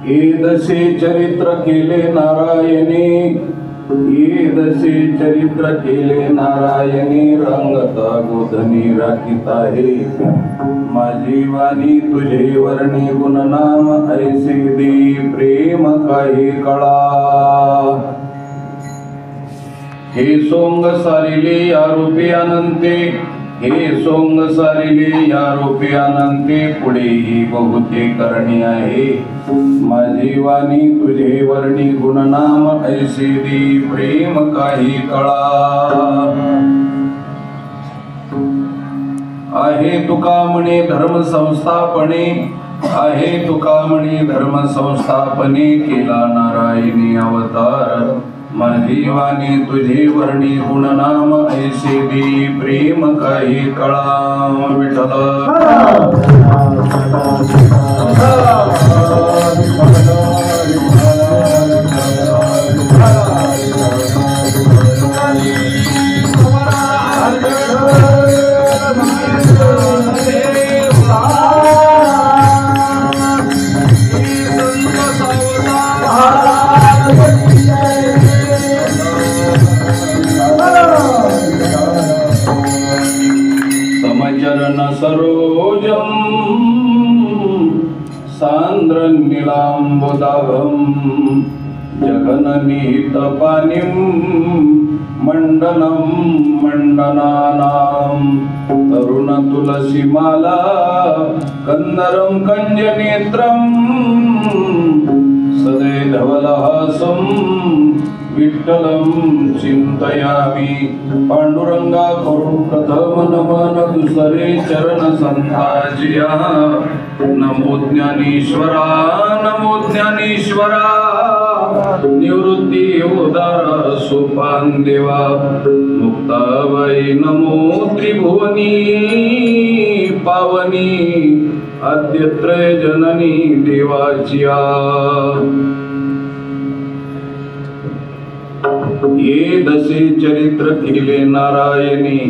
येदसे चरित्र केले नारायणी, येदसे चरित्र केले नारायणी, रंगता गोधनी राखीता हे माझी वाणी तुझे वर्णी गुणनाम, ऐसे दे प्रेम काही कळा। हे सोंग सारिले या रूपे अनंते, हे सोंग सारिले या रूपे अनंते, पुढेही बहुते करणी आहे माझी वाणी तुझे वर्णी गुणनाम, ऐसे दे प्रेम काही कळा। आहे तुका म्हणे धर्म संस्थापने, आहे तुका म्हणे धर्म संस्थापने, केला नारायणी अवतार माझी वाणी तुझे वर्णी गुणनाम, ऐसे दे प्रेम काही कळा। विठ्ठल सरोजम सांद्र नीलांबुदाभम, जगननीत पानिम मंडनम मंडनानाम, तरुण तुलसी माला कंदरम कंजनेत्रम, सदे धवलहासम विठ्ठलं चिंतयामि। पांडुरंगा करू प्रथम नमन, दुसरे चरण संताजिया, नमो ज्ञानेश्वरा नमो ज्ञानेश्वरा, निवृत्ती उदार सोपान देवा, मुक्ताबाई नमो त्रिभुवनी पावनी, आद्यत्रय जननी देवाचिया। ये दसे चरित्र केले नारायणी,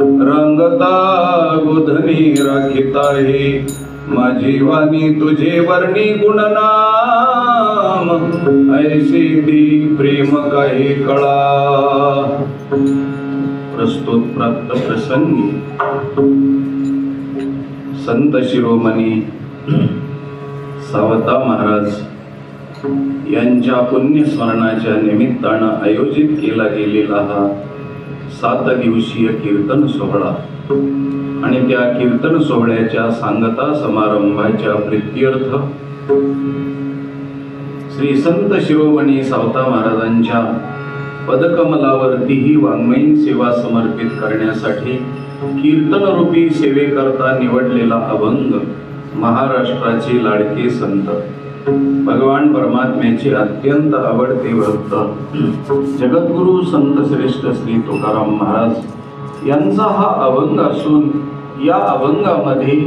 रंगता गोधनी राखीता हे माझी वाणी तुझे वर्णी गुणनाम, ऐसे दे प्रेम काही कळा। प्रस्तुत प्राप्त प्रसंगी संत शिरोमणी सावता महाराज यांच्या पुण्यस्मरणाच्या निमित्तानं आयोजित केला गेलेला हा 7 दिवसीय कीर्तन सोहळा आणि त्या कीर्तन सोहळ्याच्या सांगता समारंभाच्या प्रीत्यर्थ श्री संत शिरोमणी सावता महाराजांच्या पदकमलावरती ही वाङ्मयीन सेवा समर्पित करण्यासाठी कीर्तनरूपी सेवेकरता निवडलेला अभंग महाराष्ट्राचे लाडके संत भगवान परमात्म्याचे अत्यंत आवडते भक्त जगद्गुरु संत श्रेष्ठ श्री तुकाराम महाराज यांचा हा अभंग असून या अभंगामध्ये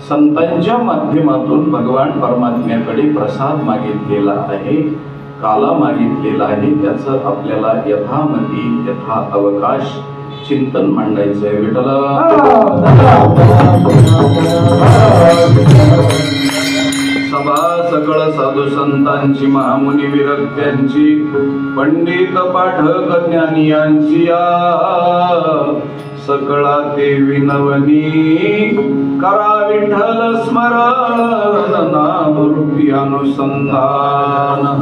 संतांच्या माध्यमातून भगवान परमात्म्याकडे प्रसाद मागितलेला आहे, काला मागितलेला आहे। त्याचं आपल्याला यथामती यथा अवकाश चिंतन मांडायचं आहे। विठ्ठल सभा सकळ साधू संतांची, महामुनी विरक्त्यांची, पंडित पाठक ज्ञानी यांची, सकळा ते विनवनी करा विठ्ठल स्मरण, नाम रूपी अनुसंधान।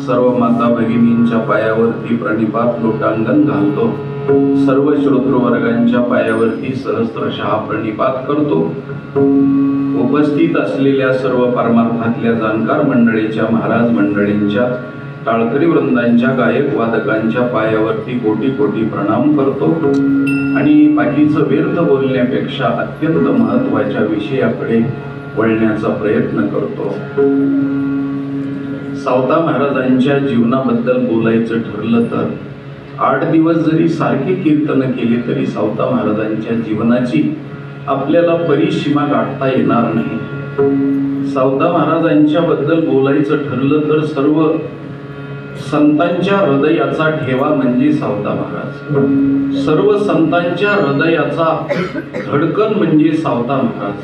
सर्व माता भगिनींच्या पायावरती प्रणिपात लोटांगण घालतो, सर्व श्रोतृवर्गांच्या पायावरती सहस्त्रशः प्रणिपात करतो। उपस्थित असलेल्या सर्व परमार्थातल्या जाणकार मंडळीच्या, महाराज मंडळींच्या, टाळकरी वृंदांच्या, गायक वादकांच्या पायावरती कोटी कोटी प्रणाम करतो आणि बाकीचं व्यर्थ बोलण्यापेक्षा अत्यंत महत्त्वाच्या विषयाकडे वळण्याचा प्रयत्न करतो। सावता महाराजांच्या जीवनाबद्दल बोलायचं ठरलं तर 8 दिवस जरी सारखे कीर्तन केले तरी सावता महाराजांच्या जीवनाची आपल्याला परिसीमा गाठता येणार नाही। सावता महाराजांच्या बद्दल बोलायचं ठरलं तर सर्व संतांच्या हृदयाचा ठेवा म्हणजे सावता महाराज, सर्व संतांच्या हृदयाचा धडकन म्हणजे सावता महाराज,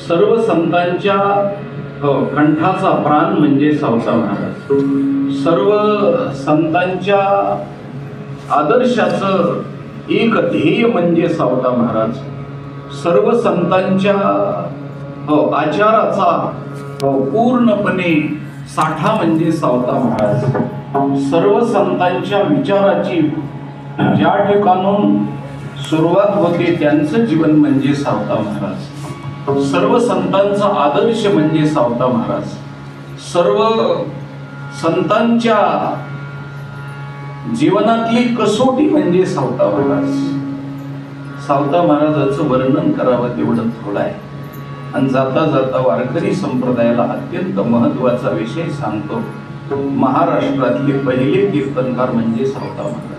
सर्व संतांच्या हो, कंठाचा प्राण म्हणजे सावता महाराज. सर्व संतांच्या आदर्शाचं एक ध्येय म्हणजे सावता महाराज. सर्व संतांच्या आचाराचा पूर्णपणे साठा म्हणजे सावता महाराज. सर्व संतांच्या विचाराची ज्या ठिकाणून सुरुवात होते त्यांचं जीवन म्हणजे सावता महाराज. सर्व संतांचा आदर्श म्हणजे सावता महाराज. सर्व संतांच्या जीवनातली कसोटी म्हणजे सावता महाराज. सावता महाराजाचं वर्णन करावं तेवढं थोडं आहे. आणि जाता जाता वारकरी संप्रदायाला अत्यंत महत्वाचा विषय सांगतो. महाराष्ट्रातले पहिले कीर्तनकार म्हणजे सावता महाराज.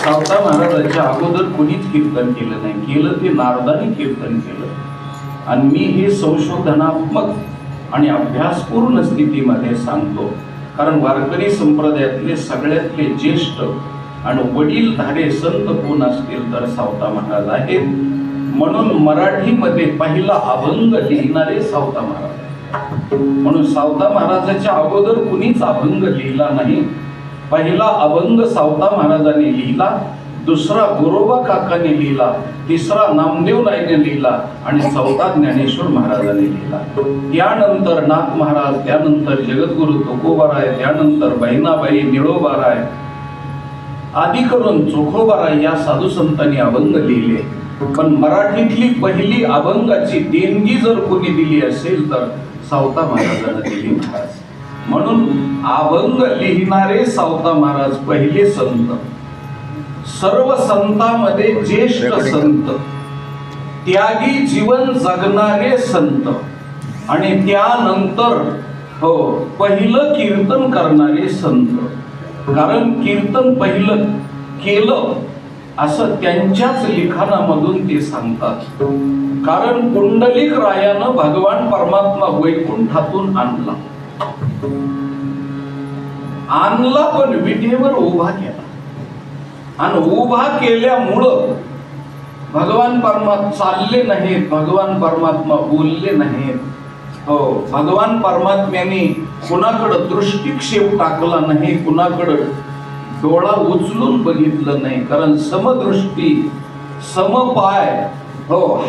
सावता महाराजांच्या अगोदर कोणीच कीर्तन केलं नाही. केलं ते नारदाने कीर्तन केलं. आणि मी हे संशोधनात्मक आणि अभ्यासपूर्ण स्थितीमध्ये सांगतो. कारण वारकरी संप्रदायातले सगळ्यातले ज्येष्ठ आणि वडीलधारे संत कोण असतील तर सावता महाराज आहेत. म्हणून मराठीमध्ये पहिला अभंग लिहिणारे सावता महाराज. म्हणून सावता महाराजाच्या अगोदर कुणीच अभंग लिहिला नाही. पहिला अभंग सावता महाराजांनी लिहिला, दुसरा गोरोबा काकाने लिहिला, तिसरा नामदेव नाईने लिहिला आणि चौथा ज्ञानेश्वर महाराजांनी लिहिला. त्यानंतर नाथ महाराज, त्यानंतर जगद्गुरु तुकोबाराय, त्यानंतर बहिणाबाई, निळोबाराय आदी करून चोखोबाराय या साधू संतांनी अभंग लिहिले. पण मराठीतली पहिली अभंगाची देणगी जर कोणी दिली असेल तर सावता महाराजांना दिली महाराज. म्हणून अभंग लिहिणारे सावता महाराज पहिले संत. सर्व संतांमध्ये ज्येष्ठ संत, त्यागी जीवन जगणारे संत आणि त्यानंतर पहिलं कीर्तन करणारे संत. कारण कीर्तन पहिलं केलं असं त्यांच्याच लिखाणामधून ते सांगतात. कारण पुंडलिक रायानं भगवान परमात्मा वैकुंठातून आणला पण विटेवर उभा केला. आणि उभा केल्यामुळं भगवान परमात्मा चालले नाहीत, भगवान परमात्मा बोलले नाहीत. भगवान परमात्म्याने कुणाकडं दृष्टिक्षेप टाकला नाही, कुणाकडं डोळा उचलून बघितलं नाही. कारण समदृष्टी समपाय,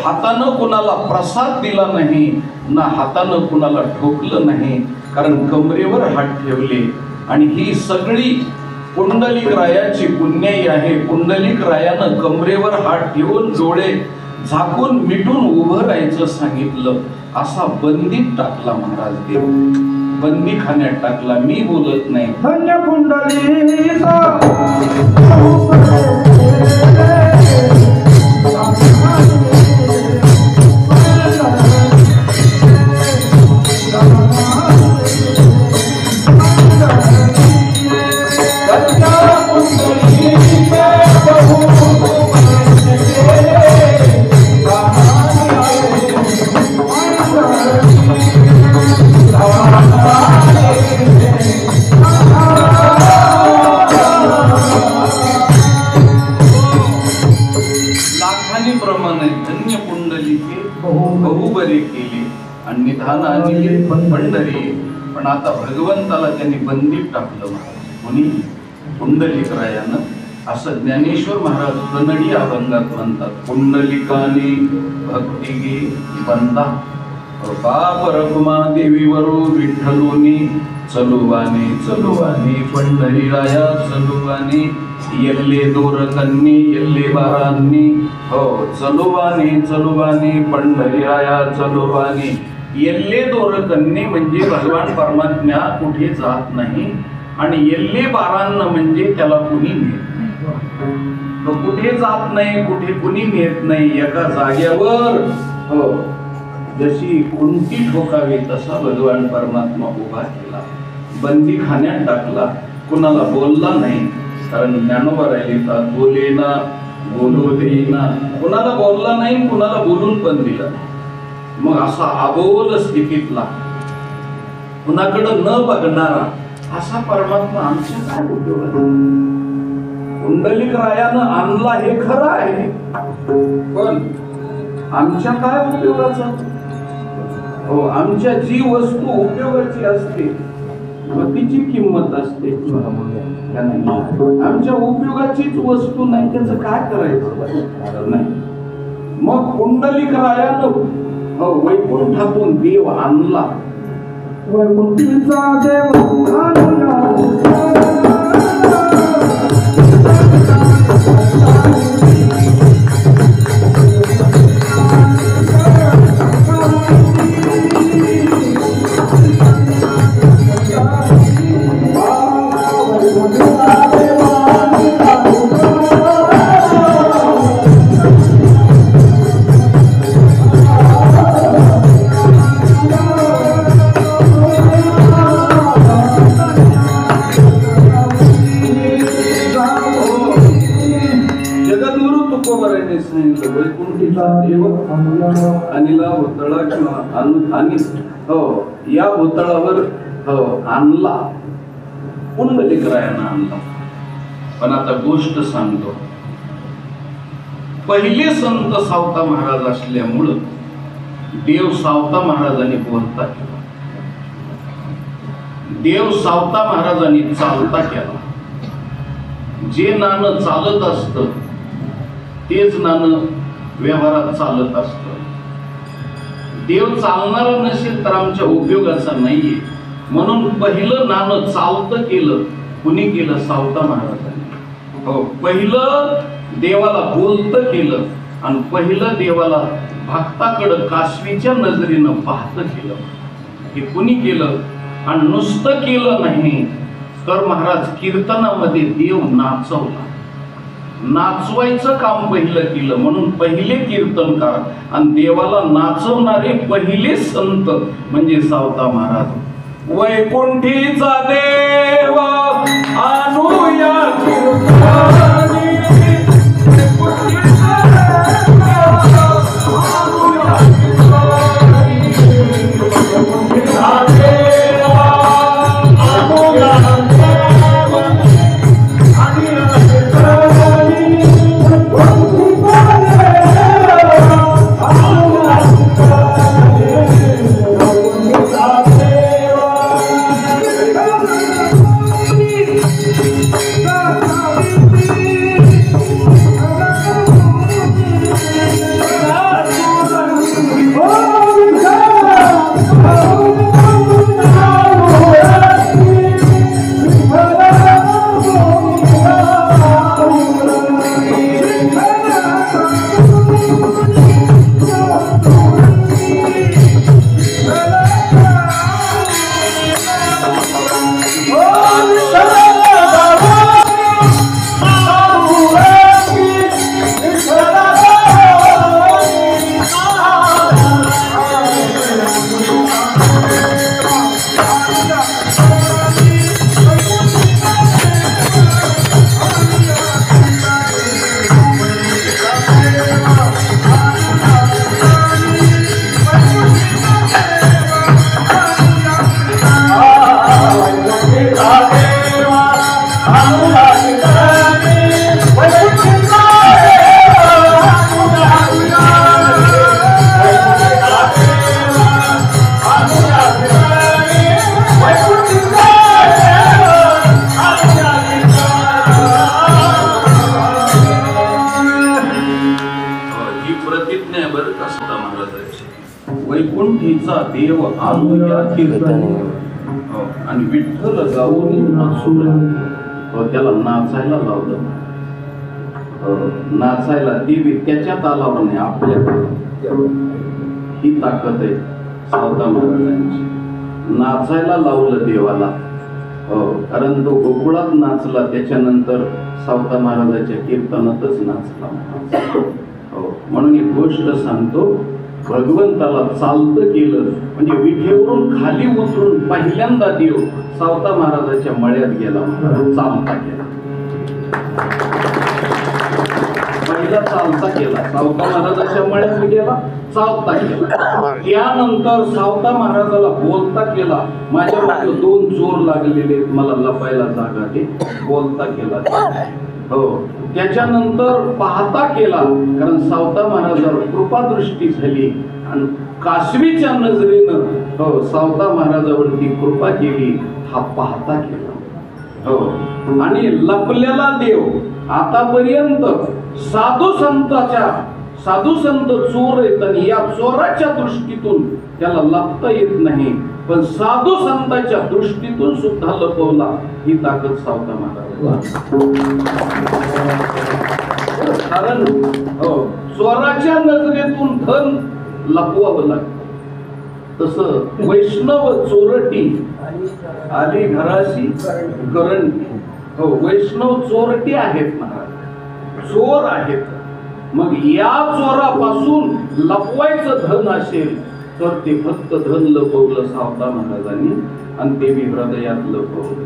हातानं कुणाला प्रसाद दिला नाही ना हातानं कुणाला ठोकलं नाही. कारण कमरेवर हात ठेवले. आणि ही सगळी पुंडलिक रायाची पुण्याई आहे. पुंडलिक रायानं कमरेवर हात ठेवून डोळे झाकून मिटून उभं राहायचं सांगितलं. असा बंदीत टाकला महाराज देव, बंदी खाण्यात टाकला. मी बोलत नाही. धन्य पुंडलिका पण आता भगवंताला त्यांनी बंदीत टाकलं महाराज. कोणी? पुंडलिक रायानं. असं ज्ञानेश्वर महाराज कन्नडी अभंगात म्हणतात. पुंडलिकाने भक्ती गे बंदा बाप रघुमा देवीवरू विठ्ठलोनी चलुवाने चलुवाने पंढरी राया चलुवाने येल्ले दोर कन्नी येल्ले बारांनी चलुवाने चलुवाने पंढरी राया चलुवाने. येल्ले दोर कन्नी म्हणजे भगवान परमात्मा कुठे जात नाही. आणि येल्ले बारांना म्हणजे त्याला कुणी नेत नाही. तो कुठे जात नाही, कुठे कुणी नेत नाही. एका जाग्यावर जशी कुंती ठोकावी तसा भगवान परमात्मा उभा केला. बंदी खाण्यात टाकला. कुणाला बोलला नाही. कारण ज्ञानोबा राहिले बोले ना बोलू देईना. कुणाला बोलला नाही, कुणाला बोलून पण दिलं. मग असा अबोल स्थितीतला, कुणाकडं न बघणारा असा परमात्मा आमच्या काय उपयोगाचा? पुंडलिक रायानं आणला हे खरं आहे, पण आमच्या काय उपयोगाचा? हो, आमच्या जी वस्तू उपयोगाची असते मग तिची किंमत असते का नाही? आमच्या उपयोगाचीच वस्तू नाही त्याचं काय करायचं नाही. मग पुंडलिक रायानं वैकुंठातून देव आणला. वैकुंठीचा देव अनिला भोतळा किंवा आणि या भोतळावर आणला, पुंडलिकरायानं आणला. पण आता गोष्ट सांगतो. पहिले संत सावता महाराज असल्यामुळं देव सावता महाराजांनी बोलता केला. देव सावता महाराजांनी चालता केला. जे नाणं चालत असतं तेच नाणं व्यवहारात चालत असतं. देव चालणारा नसेल तर आमच्या उपयोगाचा नाहीये. म्हणून पहिलं नाणं चालतं केलं कुणी केलं? सावता महाराजांनी. हो, पहिलं देवाला बोलतं केलं आणि पहिलं देवाला भक्ताकडं कासवीच्या नजरेनं पाहतं केलं. हे कुणी केलं? आणि नुसतं केलं नाही तर महाराज कीर्तनामध्ये देव नाचवला. नाचवायचं काम पहिलं केलं. म्हणून पहिले कीर्तनकार आणि देवाला नाचवणारे पहिले संत म्हणजे सावता महाराज. वैकुंठीचा देव आणूया कीर्तनी, वैकुंठीचा देव आणूया कीर्तनी. आणि विठ्ठल गाऊन नाचून त्याला नाचायला लावलं. नाचायला देवी त्याच्या तालावर आपल्या ही ताकद आहे सावता महाराजांची. नाचायला लावलं देवाला. कारण तो गोकुळात नाचला त्याच्यानंतर सावता महाराजाच्या कीर्तनातच नाचला. म्हणून ही गोष्ट सांगतो. भगवंताला चालतं केलं म्हणजे विठेवरून खाली उतरून पहिल्यांदा देव सावता महाराजाच्या मळ्यात गेला. चालता केला. पहिला चालता केला. सावता महाराजाच्या मळ्यात गेला, चालता केला. त्यानंतर सावता महाराजाला बोलता केला. माझ्या मागे 2 चोर लागलेले, मला लपायला जागा दे. बोलता केला. हो, त्याच्यानंतर पाहता केला, कारण सावता महाराजावर कृपादृष्टी झाली आणि काशवीच्या नजरेनं हो सावता महाराजावरती कृपा केली, हा पाहता केला हो. आणि लपलेला देव आतापर्यंत साधू संत चोर आहेत आणि या चोराच्या दृष्टीतून त्याला लपता येत नाही, पण साधू संतांच्या दृष्टीतून सुद्धा लपवला, ही ताकद सावता महाराज. कारण हो चोराच्या नजरेतून धन लपवावं लागतं, तसं वैष्णव चोरटी आली घराशी करंटी. हो वैष्णव चोरटी आहेत महाराज, चोर आहेत. मग या चोरापासून लपवायचं धन असेल तर ते फक्त धन लपवलं सावता महाराजांनी आणि ते बी हृदयात लपवलं.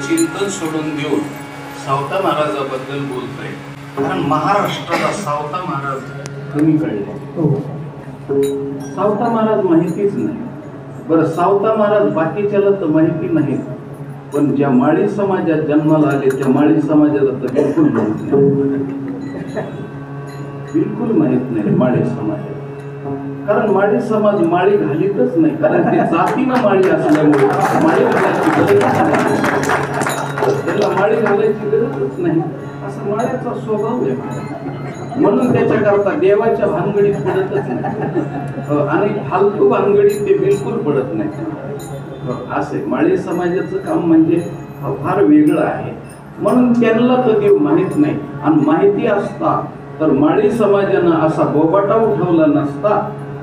चिंतन सोडून देऊन सावता महाराजाबद्दल बोलतोय, कारण महाराष्ट्राला सावता महाराज कमी कळले. सावता महाराज माहितीच नाही. बरं सावता महाराज बाकीच्याला तर माहिती नाही, पण ज्या माळी समाजात जन्माला आले त्या माळी समाजाला तर बिलकुल माहित नाही, बिलकुल माहित नाही माळी समाजाला. कारण माळी समाज माळी घालीतच नाही, कारण ते जातीनं माळी असल्यामुळे माळी घालायची गरज नाही, त्याला माळी घालायची गरजच नाही, असा माळ्याचा स्वभाव आहे. म्हणून त्याच्याकरता देवाच्या भानगडीत पडतच नाही आणि फालतू भानगडीत ते बिलकुल पडत नाही. असे माळी समाजाचं काम म्हणजे फार वेगळं आहे. म्हणून त्यांना तर देव माहित नाही, आणि माहिती असता तर माळी समाजानं असा बोबाटा उठवला नसता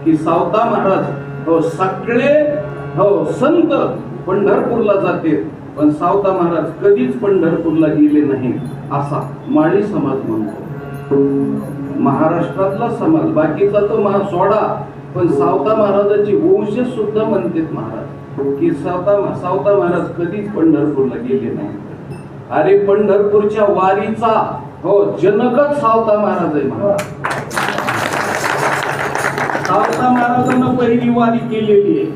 की सावता महाराज हो सगळे हो संत पंढरपूरला जाते, पण सावता महाराज कधीच पंढरपूरला गेले नाही, असा माळी समाज म्हणतो. महाराष्ट्रातला समाज बाकीचा तो सोडा, पण सावता महाराजाची वंशज सुद्धा म्हणतात महाराज की सावता महाराज कधीच पंढरपूरला गेले नाही. अरे पंढरपूरच्या वारीचा हो जनकच सावता महाराज आहे महाराज. सावता महाराजांना पहिली वारी केलेली आहे.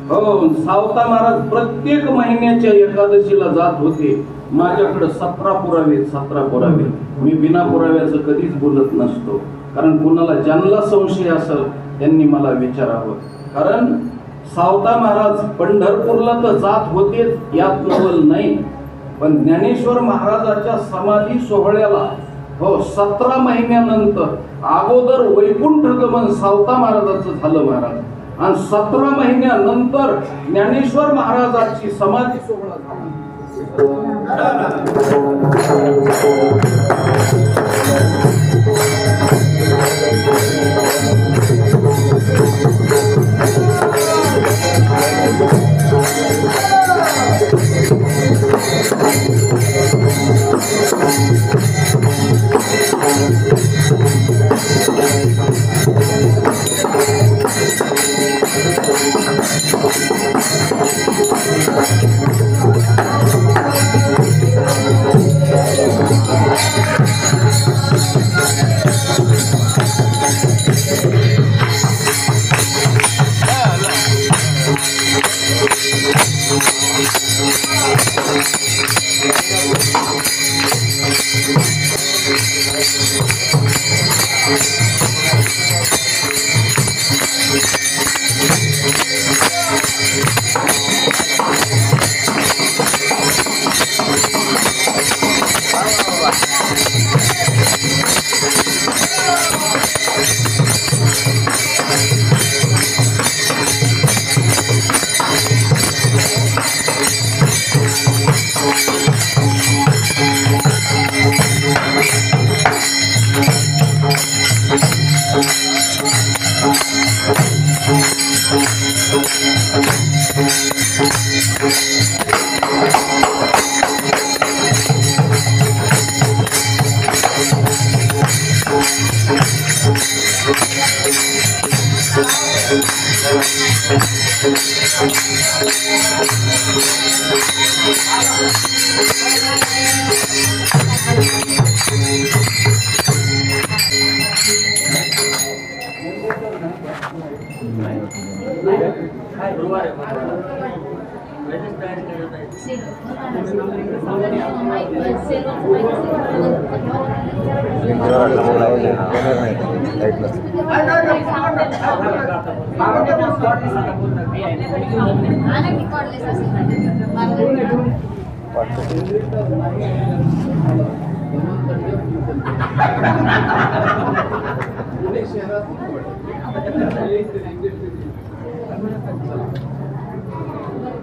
हो सावता महाराज प्रत्येक महिन्याच्या एकादशीला जात होते. माझ्याकडे 17 पुरावे. मी बिना पुराव्याचं कधीच बोलत नसतो, कारण कुणाला ज्यांना संशय असेल त्यांनी मला विचारावं. कारण सावता महाराज पंढरपूरला तर जात होते यात नवल नाही, पण ज्ञानेश्वर महाराजाच्या समाधी सोहळ्याला हो 17 महिन्यानंतर अगोदर वैकुंठ गमन सावता महाराजाचं झालं महाराज, आणि 17 महिन्यानंतर ज्ञानेश्वर महाराजाची समाधी सोहळा झाला.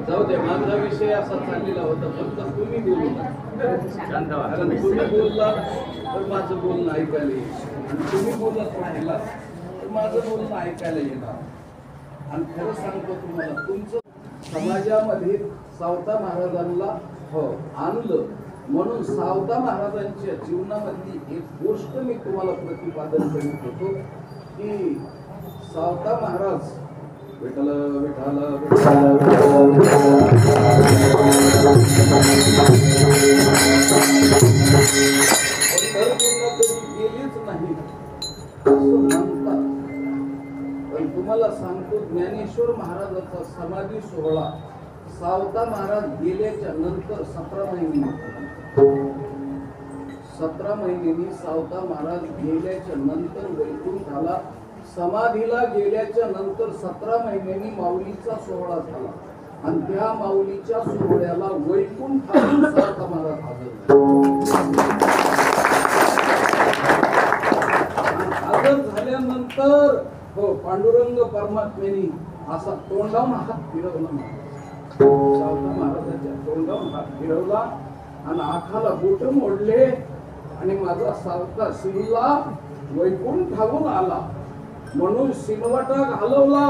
जाऊ दे, माझा विषय असा चाललेला होता, फक्त तुम्ही बोलू कारण तुम्ही बोलला तर माझं बोलणं ऐकायला येईल आणि तुम्ही बोलत राहिला तर माझं बोलणं ऐकायला येणार. आणि खरं सांगतो तुम्हाला, तुमचं समाजामध्ये सावता महाराजांना आणलं म्हणून सावता महाराजांच्या जीवनामधली एक गोष्ट मी तुम्हाला प्रतिपादन करीत होतो की सावता महाराज विठ्ठल विठ्ठल गेलेच नाही असं म्हणतात. पण तुम्हाला सांगतो, ज्ञानेश्वर महाराजांचा समाधी सोहळा सावता महाराज गेल्याच्या नंतर 17 महिन्यांनी सावता महाराज गेल्याच्या नंतर वैकुंठाला समाधीला गेल्याच्या नंतर 17 महिन्यांनी माऊलीचा सोहळा झाला आणि त्या माऊलीच्या सोहळ्याला वैकुंठातून सावता महाराज हजर झाल्यानंतर पांडुरंग परमात्म्यानी असा तोंडावून हात फिरवला. सावता महाराजांच्या तोंडावून हात फिरवला आणि आखाला बोट मोडले आणि माझा सावता शिवला वैकुंठावून आला म्हणून शिनवाटा घालवला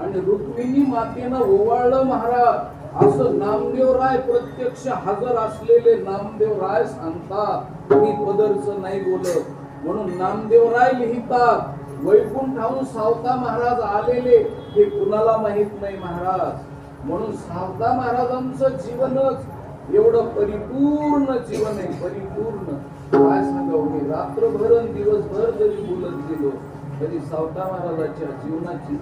आणि रुक्मिणी मातेनं ओवाळलं महाराज. असं नामदेवराय प्रत्यक्ष हजर असलेले नामदेवराय सांगतात, मी पदरचं नाही बोलत. म्हणून नामदेवराय लिहितात, वैकुंठावून सावता महाराज आलेले हे कुणाला माहित नाही महाराज. म्हणून सावता महाराजांचं जीवनच एवढं परिपूर्ण जीवन आहे, परिपूर्ण. काय सांगावं, मी रात्रभर दिवसभर जरी बोलत गेलो तरी सावता महाराजांच्या जीवनाची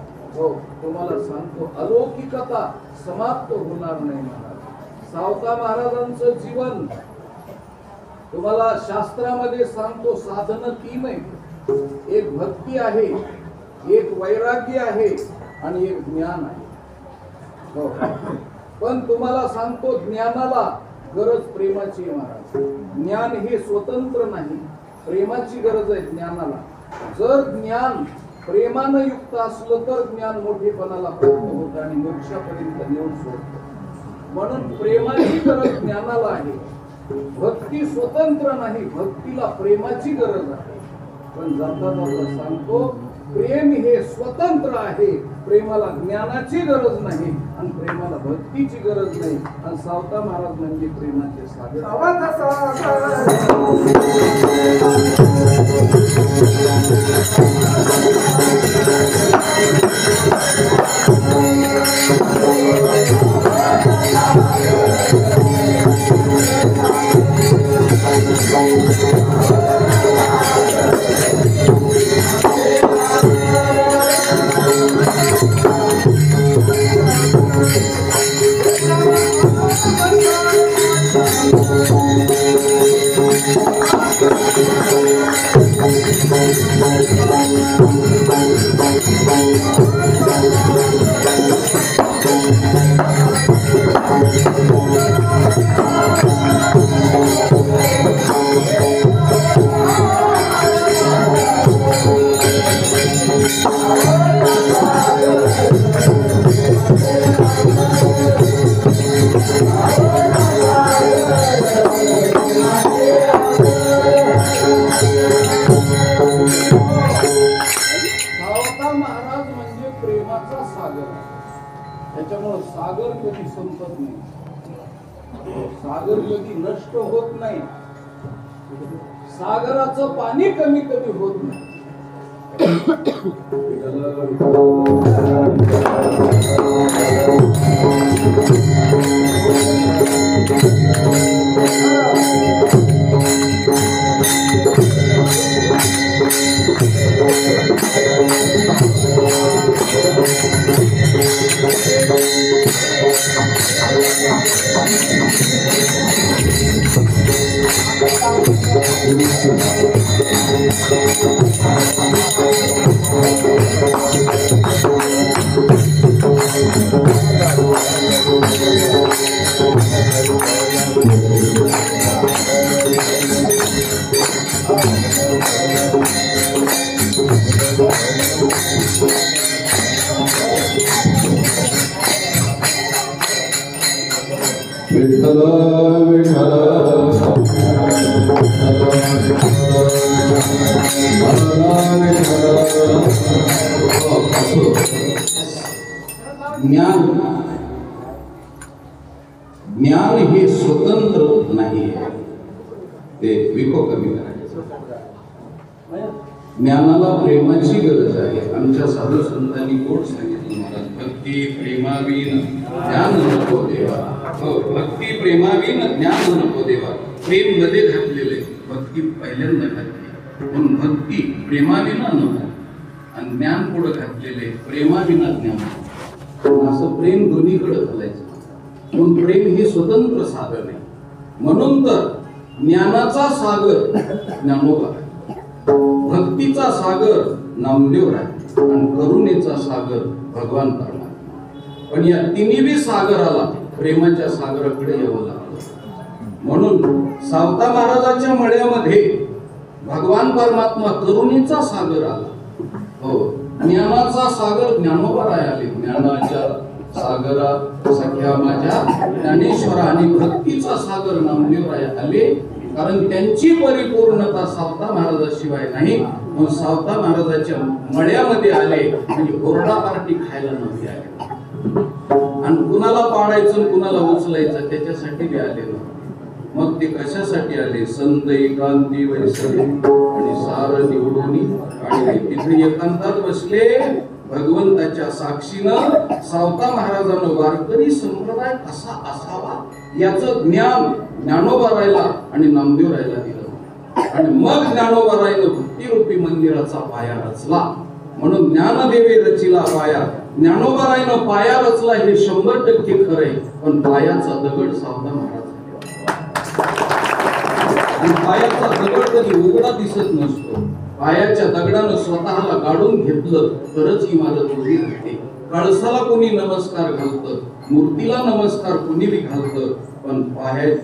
तुम्हाला सांगतो अलौकिकता समाप्त होणार नाही महाराज. सावता महाराजांचं जीवन तुम्हाला शास्त्रामध्ये सांगतो, साधन 3 आहेत. एक भक्ती आहे, एक वैराग्य आहे आणि एक ज्ञान आहे. पण तुम्हाला सांगतो, ज्ञानाला गरज प्रेमाची आहे महाराज. ज्ञान हे स्वतंत्र नाही, प्रेमाची गरज आहे ज्ञानाला. जर ज्ञान प्रेमानं युक्त असलं तर ज्ञान मोठेपणाला प्राप्त होतं आणि मोक्षापर्यंत नेऊन सोडतं. म्हणून प्रेमाची गरज ज्ञानाला आहे. भक्ती स्वतंत्र नाही, भक्तीला प्रेमाची गरज आहे. पण जाता जाता सांगतो, प्रेम हे स्वतंत्र आहे, प्रेमाला ज्ञानाची गरज नाही आणि प्रेमाला भक्तीची गरज नाही. आणि सावता महाराज म्हणजे प्रेमाचे सागर. सागर कधी संपत नाही, सागर कधी नष्ट होत नाही, सागराचं पाणी कमी कधी होत नाही. ज्ञान हे स्वतंत्र नाही ते विको कमी करायचं. ज्ञानाला प्रेमाची गरज आहे. आमच्या साधू संतांनी कोट सांगितलं महाराज, भक्ती प्रेमाविन ज्ञान नको देवा. हो, भक्ती प्रेमाविन ज्ञान नको देवा. प्रेम मध्ये घातलेले, भक्ती पहिल्यांदा घातली, पण भक्ती प्रेमाविना नको आणि ज्ञान पुढे घातलेले प्रेमाविना ज्ञान. असं प्रेम दोन्हीकडे घालायचं. पण प्रेम हे स्वतंत्र साधन आहे. म्हणून तर ज्ञानाचा सागर ज्ञानोबा, भक्तीचा सागर नामदेव राय आणि करुणेचा सागर भगवान परमात्मा. पण या तिन्ही सागराला प्रेमाच्या सागराकडे यावं लागतं. म्हणून सावता महाराजांच्या मळ्यामध्ये भगवान परमात्मा करुणेचा सागर आला. हो, ज्ञानाचा सागर ज्ञानोबा राय आले. ज्ञानाच्या सागरा सख्या माझ्या ज्ञानेश्वरा आणि भक्तीचा सागर नामदेव राय आले. कारण त्यांची परिपूर्णता सावता महाराजाशिवाय नाही. मग सावता महाराजाच्या मळ्यामध्ये आले म्हणजे ओरडा पार्टी खायला नव्हते आले. आणि कुणाला पाडायचं कुणाला उचलायचं त्याच्यासाठी बी आले ना. मग ते कशासाठी आले? संत एकांती वैसले आणि सार निवडून आणि तिथे एकांतात बसले. भगवंताच्या साक्षीनं सावता महाराजांना वारकरी संप्रदाय कसा असावा याचं ज्ञान ज्ञानोबा रायला आणि नामदेव रायला दिलं. आणि मग ज्ञानोबा रायनं भक्तिरूपी मंदिराचा पाया रचला. म्हणून ज्ञानदेवे रचिला पाया. ज्ञानोबा रायनं पाया रचला हे 100% खरंय. पण पायाचा दगड सावता महाराज. पायाचा दगड कधी उघडा दिसत नसतो. पायाच्या दगडानं स्वतःला गाडून घेतलं तरच इमारत उभी राहते. कळसाला कोणी नमस्कार घालतं, मूर्तीला नमस्कार कोणी बी घालतं, पण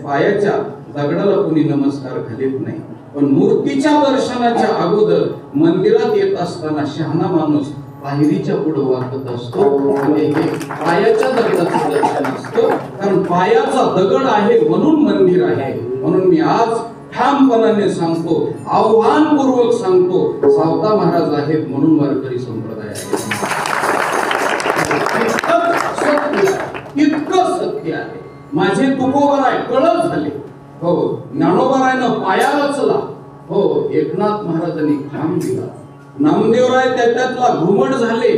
पायाच्या दगडाला कोणी नमस्कार घालत नाही. पण मूर्तीच्या दर्शनाच्या अगोदर मंदिरात येत असताना शहाणा माणूस पायरीच्या पुढे वाकत असतो. आणि हे पायाच्या दगडाचं दर्शन असतं. कारण पायाचा दगड आहे म्हणून मंदिर आहे. म्हणून मी आज ठामपणाने सांगतो, आव्हानपूर्वक सांगतो, सावता महाराज आहेत म्हणून वारकरी संप्रदाय आहे. इतकं सत्य आहे. माझे तुकोबराय कळत झाले. हो, ज्ञानोबरायनं पाया रचला. हो, एकनाथ महाराजांनी काम दिला. नामदेवराय त्याच्यातला घुमट झाले.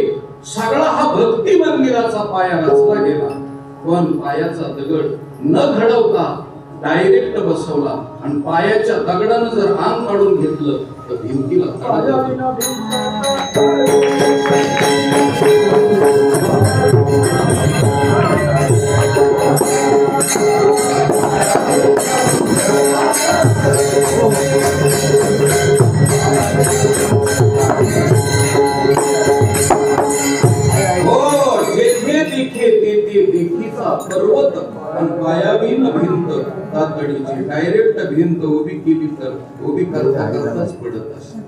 सगळा हा भक्ती मंदिराचा पाया रचला गेला. पण पायाचा दगड न घडवता डायरेक्ट बसवला. आणि पायाच्या दगडानं जर अंग काढून घेतलं तर भिंतीला पर्वत आणि पायावीन भिंत तातडीची डायरेक्ट भिंत उभी केली तर उभी करताच पडत असते.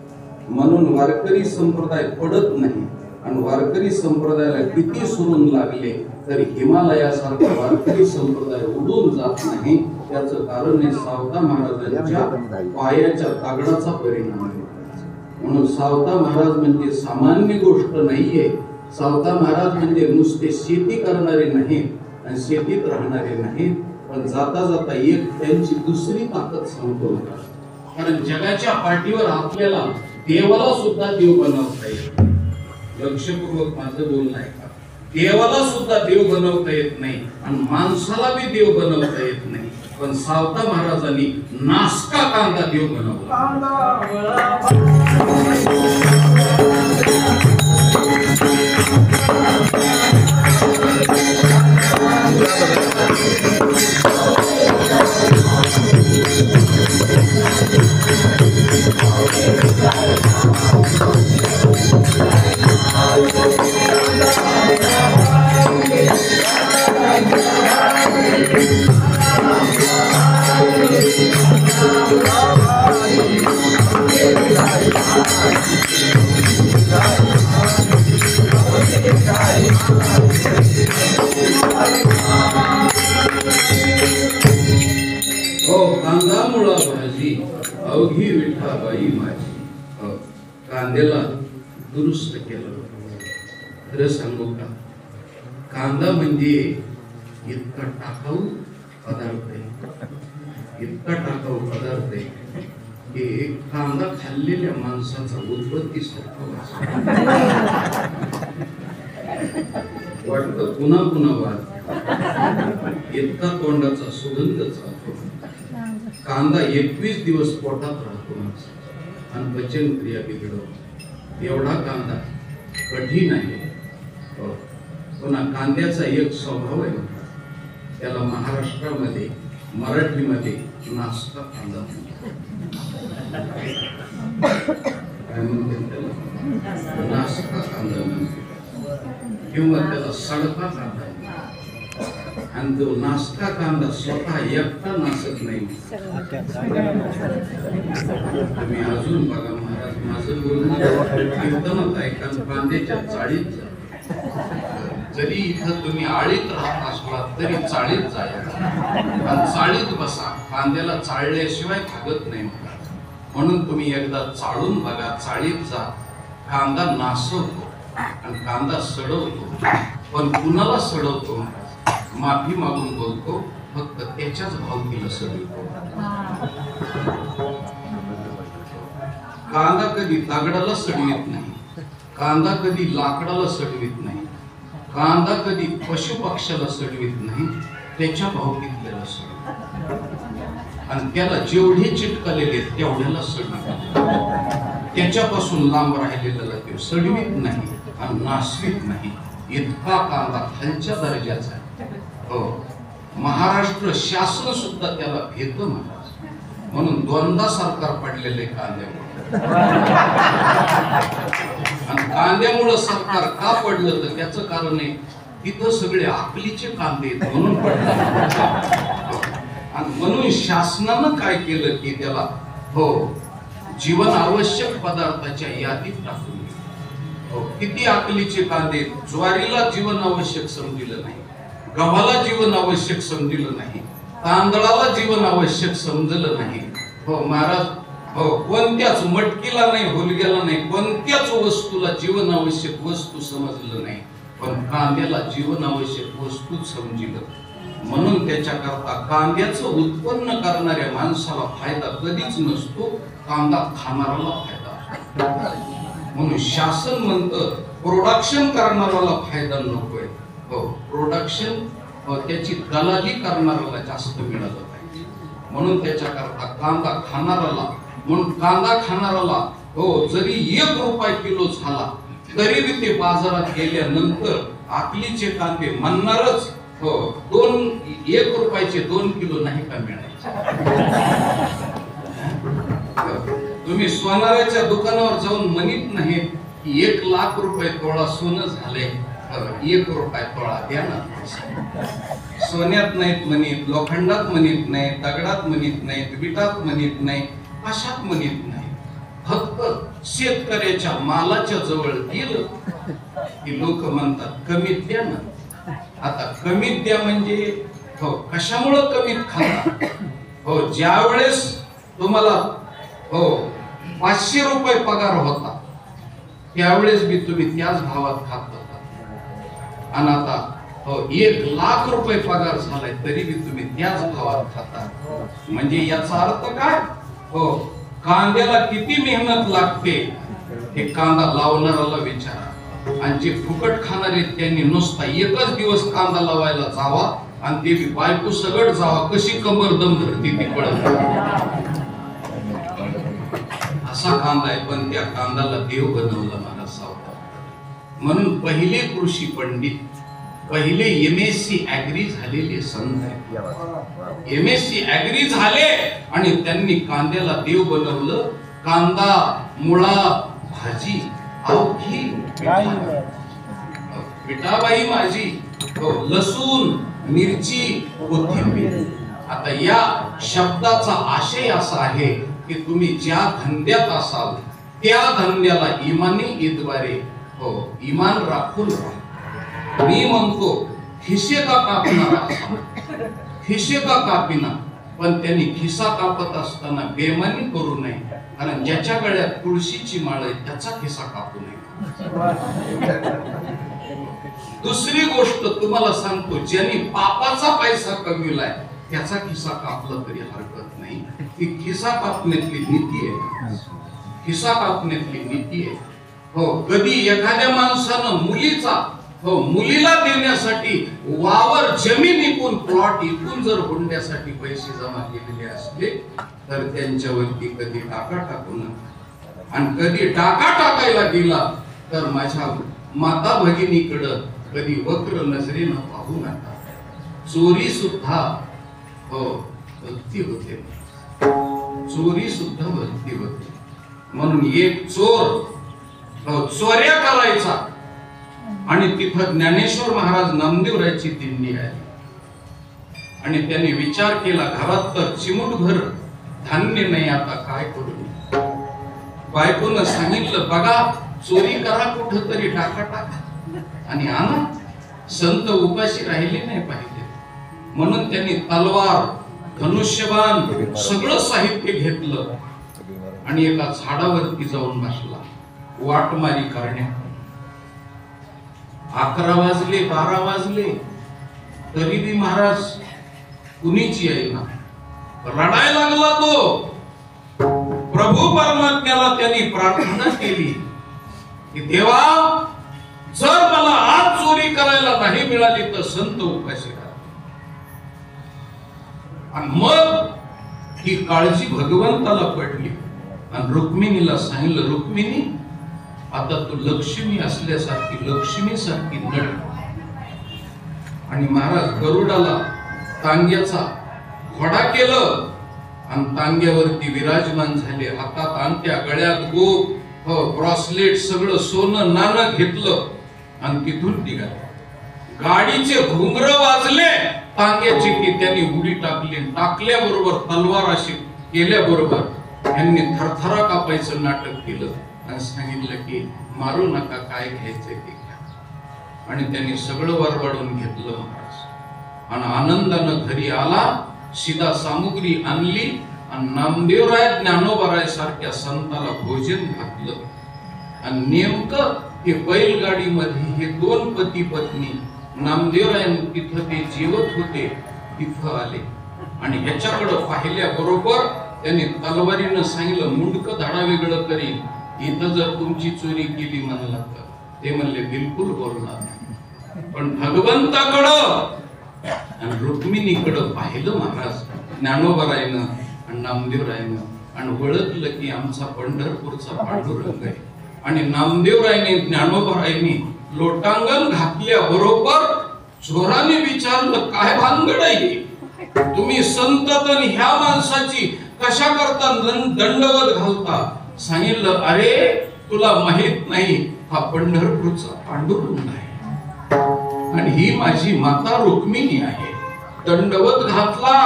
म्हणून वारकरी संप्रदाय पडत नाही. आणि वारकरी संप्रदायाला किती सुरून लागले तरी हिमालयासारखा वारकरी संप्रदाय उडून जात नाही. त्याचं कारण हे सावता महाराजांच्या पायाच्या दगडाचा परिणाम आहे. म्हणून सावता महाराज म्हणजे सामान्य गोष्ट नाहीये. सावता महाराज म्हणजे नुसते शेती करणारे नाहीत आणि शेतीत राहणारे नाहीत, पण जाता जाता एक त्यांची दुसरी ताकद सांगतो. कारण जगाच्या पाठीवर आपल्याला देवाला सुद्धा देव बनवता येईल. लक्षपूर्वक माझं बोलणं ऐका. देवाला सुद्धा देव बनवता येत नाही आणि माणसाला बी देव बनवता येत नाही, पण सावता महाराजांनी नासका कांदा देव बनवला. कांदा मुळा भाजी अवघी विठाबाई माझी. कांद्याला दुरुस्त केलं. खरं सांगू का, कांदा म्हणजे इतका टाकाऊ पदार्थ आहे, इतका टाकाऊ पदार्थ आहे की एक कांदा खाल्लेल्या माणसाचा उदबत्ती सारखा वाटतं पुन्हा पुन्हा वाद. इतका तोंडाचा सुगंध चालतो. कांदा 21 दिवस पोटात राहतो आणि पचन क्रिया बिघडवतो. एवढा कांदा कठीण आहे. पुन्हा कांद्याचा एक स्वभाव आहे, त्याला महाराष्ट्रामध्ये मराठीमध्ये नासका कांदा नासका कांदा किंवा त्याला सडका कांदा. आणि तो नासका कांदा स्वतः एकटा नासत नाही. तुम्ही अजून बघा, महाराज माझं बोलणं कीर्तनात ऐका, कांद्याच्या चाळीत जरी इथं तुम्ही आळीत राहत असला तरी चाळीत जायचं आणि चाळीत बसा. कांद्याला चाळल्याशिवाय भागत नाही. म्हणून तुम्ही एकदा चाळून बघा, चाळीत जा. कांदा नासवतो आणि कांदा सडवतो, पण कुणाला सडवतो? माफी मागून बोलतो, फक्त त्याच्याच भावकीला सडवतो. कांदा कधी दगडाला सडवीत नाही, कांदा कधी लाकडाला सडवीत नाही, कांदा कधी पशु पक्षाला सडवीत नाही, त्याच्या भावकीतल्याला सडवतो. आणि त्याला जेवढे चिटकलेले तेवढ्याला सडवीत, त्याच्यापासून लांब राहिलेल्याला ते सडवीत नाही आणि नासवीत नाही. इतका कांदा खालच्या दर्जाचा आहे. हो, महाराष्ट्र शासन सुद्धा त्याला घेतं महाराज. म्हणून दोनदा सरकार पडलेले कांद्यामुळे. आणि कांद्यामुळे सरकार का पडलं तर त्याचं कारण आहे, तिथं सगळे आकलीचे कांदे म्हणून पडले. आणि म्हणून शासनानं काय केलं की त्याला हो जीवन आवश्यक पदार्थाच्या यादीत टाकून. किती आकलीचे कांदे. ज्वारीला जीवन आवश्यक समजलं नाही, गव्हाला जीवन आवश्यक समजलं नाही, तांदळाला जीवन आवश्यक समजलं नाही. हो महाराज, हो कोणत्याच मटकीला नाही, हुलग्याला नाही, कोणत्याच वस्तूला जीवन आवश्यक वस्तू समजलं नाही, पण कांद्याला जीवन आवश्यक वस्तू समजलं. म्हणून त्याच्याकरता कांद्याचं उत्पन्न करणाऱ्या माणसाला फायदा कधीच नसतो, कांदा खाणाऱ्याला फायदा. म्हणून शासन म्हणतं प्रोडक्शन करणाऱ्याला फायदा नकोय. हो, प्रोडक्शन त्याची दलाली करणाऱ्याला जास्त मिळालं पाहिजे. म्हणून त्याच्याकरता कांदा खाणाऱ्याला, म्हणून कांदा खाणाऱ्याला हो जरी 1 रुपया किलो झाला तरी बी ते बाजारात गेल्यानंतर आकलीचे कांदे म्हणणारच हो 1 रुपयाचे 2 किलो नाही का मिळायचे. तुम्ही सोनाराच्या दुकानावर जाऊन म्हणत नाही की 1 लाख रुपये तोळा सोनं झाले, 1 रुपया तोळा द्या ना. सोन्यात नाहीत म्हणत, लोखंडात म्हणत नाही, दगडात म्हणत नाही, विटात म्हणत नाही, अशात म्हणत नाही. फक्त शेतकऱ्याच्या मालाच्या जवळ गेलं की लोक म्हणतात कमीत द्या ना. आता कमीत द्या म्हणजे हो कशामुळे कमीत खाता? हो ज्या वेळेस तुम्हाला हो 500 रुपये पगार होता त्यावेळेस बी तुम्ही त्याच भावात खात होता. आणि आता हो 1 लाख रुपये पगार झालाय तरी बी तुम्ही त्याच भावात खाता. म्हणजे याचा अर्थ काय? हो कांद्याला किती मेहनत लागते हे कांदा लावणाऱ्याला विचारा. आणि जे फुकट खाणारे त्यांनी नुसता एकच दिवस कांदा लावायला जावा आणि ते बी बायको सगळ जावा, कशी कमर दम धरती ती कळत. असा कांदा आहे, पण त्या कांदाला देव बनवला महाराज सावकार. म्हणून पहिले कृषी पंडित, पहिले MSc ऍग्री झालेले संत आहेत. MSc ऍग्री झाले आणि त्यांनी कांद्याला देव बनवलं. कांदा, मुळा, भाजी, अवघी पिठाबाई माझी, लसूण, मिरची, कोथिंबीर. आता या शब्दाचा आशय असा आहे की तुम्ही ज्या धंद्यात असाल त्या धंद्याला इमानी ईद्वारे इमान राखून राहा. मी म्हणतो खिसे का कापणारा खिसे का कापिना, पण त्यांनी खिसा कापत असताना बेमानी करू नये. कारण ज्याच्या गळ्यात तुळशीची माळ आहे त्याचा खिसा कापू नये. दुसरी गोष्ट तुम्हाला सांगतो, ज्यांनी पापाचा पैसा कमविलाय त्याचा खिसा कापला तरी हरकत नाही. ही खिसा कापण्यातली नीती आहे. खिसा कापण्यातली नीती आहे. कधी एखाद्या माणसानं मुलीला देण्यासाठी वावर जमीन इकून, प्लॉट इकून जर हुंड्यासाठी पैसे जमा केलेले असले तर त्यांच्यावरती कधी टाका टाकू नका. आणि कधी टाका टाकायला गेला तर माझ्या माता भगिनीकडं कधी वक्र नजरेनं पाहू नका. चोरी सुद्धा भक्ती होते. चोरी सुद्धा भक्ती होते. म्हणून एक चोर चोऱ्या करायचा आणि तिथं ज्ञानेश्वर महाराज नामदेवरायाची दिंडी आहे आणि त्यांनी विचार केला, घरात तर चिमूटभर धान्य नाही, आता काय करू. बायकोनं सांगितलं, बघा चोरी करा, कुठं तरी टाका टाका आणि आणा. संत उपाशी राहिले नाही पाहिजे म्हणून त्यांनी तलवार, धनुष्यबाण सगळं साहित्य घेतलं आणि एका झाडावरती जाऊन बसला वाटमारी करण्या. 11 वाजले, 12 वाजले तरी बी महाराज कुणीच येईना. रडायला लागला तो. प्रभू परमात्म्याला त्यांनी प्रार्थना केली की देवा, जर मला आज चोरी करायला नाही मिळाली तर संत उपाशी करा. आणि मग ही काळजी भगवंताला पडली आणि रुक्मिणीला सांगितलं, रुक्मिणी आता तू लक्ष्मी असल्यासारखी लक्ष्मी सारखी नड. आणि महाराज गरुडाला तांग्याचा घोडा केलं आणि तांग्यावरती विराजमान झाले. हातात अंगठ्या, गळ्यात गोप, ब्रॉसलेट, सगळं सोनं नाणं घेतलं आणि तिथून निघाले. गाडीचे घुंगर वाजले तांग्याची की त्यांनी उडी टाकली. टाकल्याबरोबर तलवार अशी केल्याबरोबर यांनी थरथरा कापायचं नाटक केलं आणि सांगितलं की मारू नका, काय घ्यायचंय ते घ्या. आणि त्यांनी सगळं वरवाढून घेतलं महाराज आणि आनंदानं घरी आला. सीधा सामुग्री आणली आणि नामदेवराय, ज्ञानोबाराय सारख्या संताला भोजन घातलं. आणि नेमकं हे बैलगाडीमध्ये हे 2 पती पत्नी नामदेवराय तिथं ते जेवत होते तिथं आले आणि ह्याच्याकडे पाहिल्या बरोबर त्यांनी तलवारीनं सांगितलं, मुंडक धडा वेगळं करीन, इथं जर तुमची चोरी केली म्हणला तर. ते म्हणले बिलकुल बोलणार नाही. पण भगवंताकडं आणि रुक्मिणीकडं पाहिलं महाराज ज्ञानोबारायनं आणि नामदेवरायनं आणि ओळखलं की आमचा पंढरपूरचा पांडुरंग आहे. आणि नामदेवरायने, ज्ञानोबारायने लोटांगण घातल्या बरोबर चोराने विचारलं, काय भानगड आहे, तुम्ही संत तर ह्या माणसाची कशा करता दंडवत घालता. सांगितलं, अरे तुला माहित नाही, हा पंढरपूरचा पांडुरंग आहे आणि ही माझी माता रुक्मिणी आहे. दंडवत घातला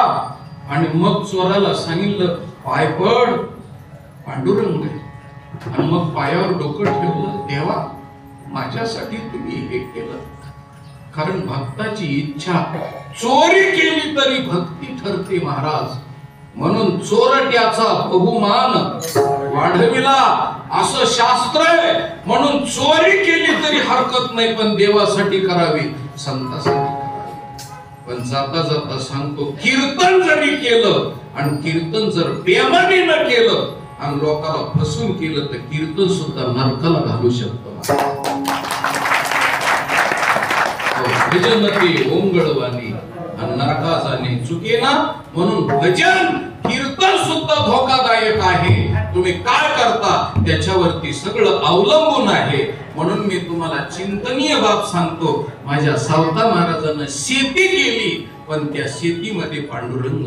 आणि मग चोराला सांगितलं, पाय पड, पांडुरंग आहे. आणि मग पायावर डोकं ठेवलं, देवा माझ्यासाठी तुम्ही हे केलं. कारण भक्ताची इच्छा चोरी केली तरी भक्ती ठरते महाराज. म्हणून चोरट्याचा बहुमान वाढविला असं शास्त्र आहे. म्हणून चोरी केली तरी हरकत नाही, पण देवासाठी करावी, संतासाठी करावी. पण जाता जाता सांगतो, कीर्तन जरी केलं आणि कीर्तन जर बेमानीनं केलं आणि लोकांना फसून केलं तर कीर्तन सुद्धा नरकाला घालू शकतो. भजन ते ओंगळवानी आणि नरका जाणे चुकेना, म्हणून भजन कीर्तन सुद्धा धोकादायक आहे. तुम्ही काय करता त्याच्यावरती सगळं अवलंबून आहे. म्हणून मी तुम्हाला चिंतनीय बाब सांगतो. माझ्या सावता महाराजांना शेती केली, पण त्या शेतीमध्ये पांडुरंग.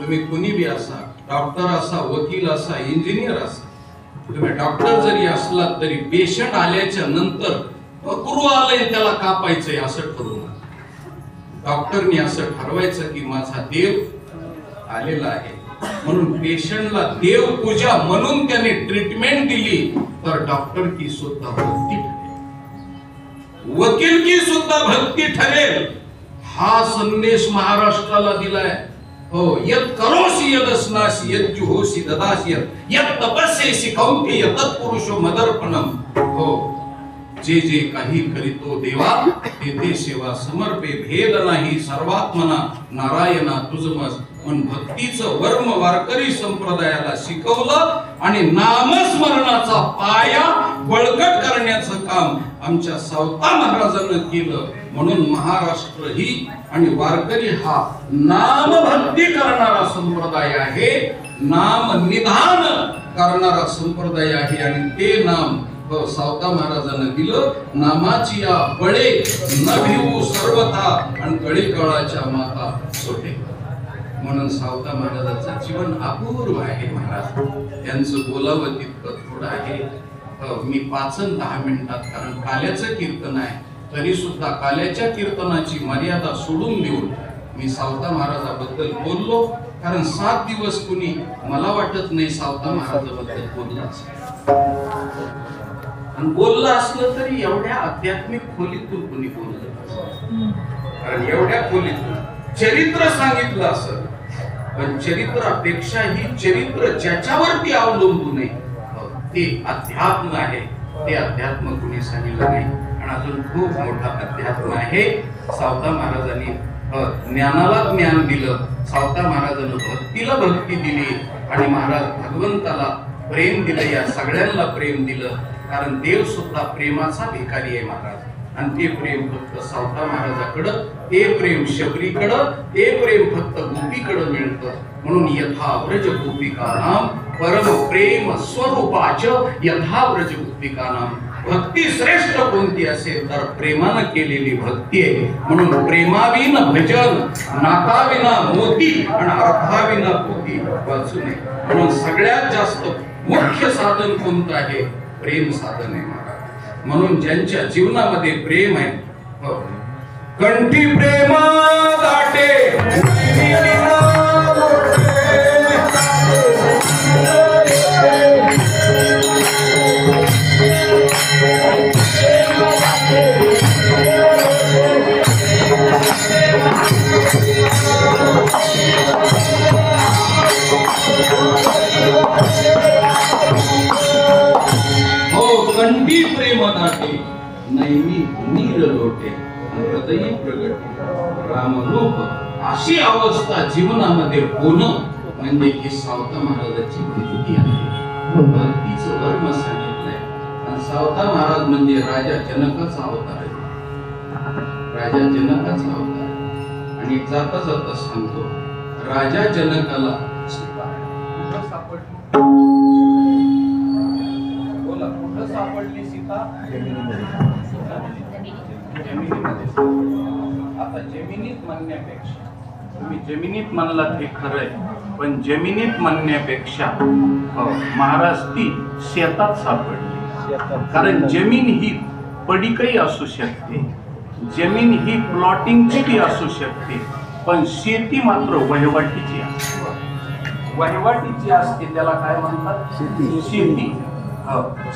तुम्ही कुणी बी असा, डॉक्टर असा, वकील असा, इंजिनियर असा, तुम्ही डॉक्टर जरी असलात तरी पेशंट आल्याच्या नंतर गुरु आलंय त्याला कापायचंय असं ठरवून डॉक्टरनी असं ठरवायचं की माझा देव आलेला आहे, म्हणून पेशंटला देव पूजा म्हणून त्याने ट्रीटमेंट दिली, तर डॉक्टर की सुद्धा भक्ती ठरेल, वकील की सुद्धा भक्ती ठरेल. हा संदेश महाराष्ट्राला दिलाय. हो, यत् करोसि यदस्नासि यज्जुहोसि ददासि यत् तपस्येसि कौन्तेय तत्पुरुषो मदर्पणम. हो, जे जे काही करीतो देवा ते सेवा समर्पे, भेद नाही सर्वात्मना नारायणा तुझमस. पण भक्तीचं वर्म वारकरी संप्रदायाला शिकवलं आणि नामस्मरणाचा पाया बळकट करण्याचं काम आमच्या सावता महाराजांनी केलं. म्हणून महाराष्ट्र ही आणि वारकरी हा नाम भक्ती करणारा संप्रदाय आहे, नाम निधान करणारा संप्रदाय आहे. आणि ते नाम सावता महाराजांना दिलं. नामाची या बळे न भिवू सर्वथा आणि कळी काळाच्या माता सोटे. म्हणून सावता महाराजांचं जीवन अपूर्व आहे. महाराज त्यांचं बोलावं तितकं थोडं आहे. मी 5-10 मिनिटात, कारण काल्याचं कीर्तन आहे, तरी सुद्धा काल्याच्या कीर्तनाची मर्यादा सोडून देऊन मी सावता महाराजाबद्दल बोललो. कारण 7 दिवस कुणी मला वाटत नाही सावता महाराजाबद्दल बोललाच, आणि बोललं असलं तरी एवढ्या आध्यात्मिक खोलीतून कुणी बोललं. कारण एवढ्या खोलीतून चरित्र सांगितलं असं, पण चरित्रापेक्षाही चरित्र ज्याच्यावरती अवलंबून आहे ते अध्यात्म आहे. ते अध्यात्म कुणी सांगितलं नाही. आणि अजून खूप मोठा अध्यात्म आहे. सावता महाराजांनी ज्ञानाला ज्ञान दिलं, सावता महाराजांनी भक्तीला भक्ती दिली, आणि महाराज भगवंताला प्रेम दिलं, या सगळ्यांना प्रेम दिलं. कारण देव सुद्धा प्रेमाचा भिकारी आहे महाराज. आणि ते प्रेम फक्त सावता महाराजाकडं, ते प्रेम शबरीकडं, ते प्रेम फक्त गोपीकडं मिळतं. म्हणून यथा व्रज गोपिका नाम परम प्रेम स्वरूपाच यथा व्रज गोपिका नाम. भक्ती श्रेष्ठ कोणती असेल तर प्रेमानं केलेली भक्ती आहे. म्हणून प्रेमाविन भजन, नाकाविना मोती आणि अर्थाविना पोती वाचू नये. म्हणून सगळ्यात जास्त मुख्य साधन कोणतं आहे? प्रेम साधन आहे महाराज. म्हणून ज्यांच्या जीवनामध्ये प्रेम आहे, कंठी प्रेमा दाटे कंठी प्रेम दाटे नैमी नीर लोटे हृदय प्रगटे रामरूप. अशी अवस्था जीवनामध्ये होणं म्हणजे ही सावता महाराजांची भक्ती आहे. भक्तीचं वर्म सांगितलंय. आणि सावता महाराज म्हणजे राजा जनकाचा अवतार आहे. राजा जनकाचा अवतार. आणि जाता जाता सांगतो, राजा जनकाला सापडली सीता जमिनीमध्ये. आता जमिनीत म्हणण्यापेक्षा, तुम्ही जमिनीत म्हणला ते खरंय, पण जमिनीत म्हणण्यापेक्षा महाराज ती शेतात सापडली. कारण जमीन ही पडीकही असू शकते, जमीन ही प्लॉटिंगची असू शकते, पण शेती मात्र वहिवाटीची असते. वहिवाटीची असते त्याला काय म्हणतात? शेती.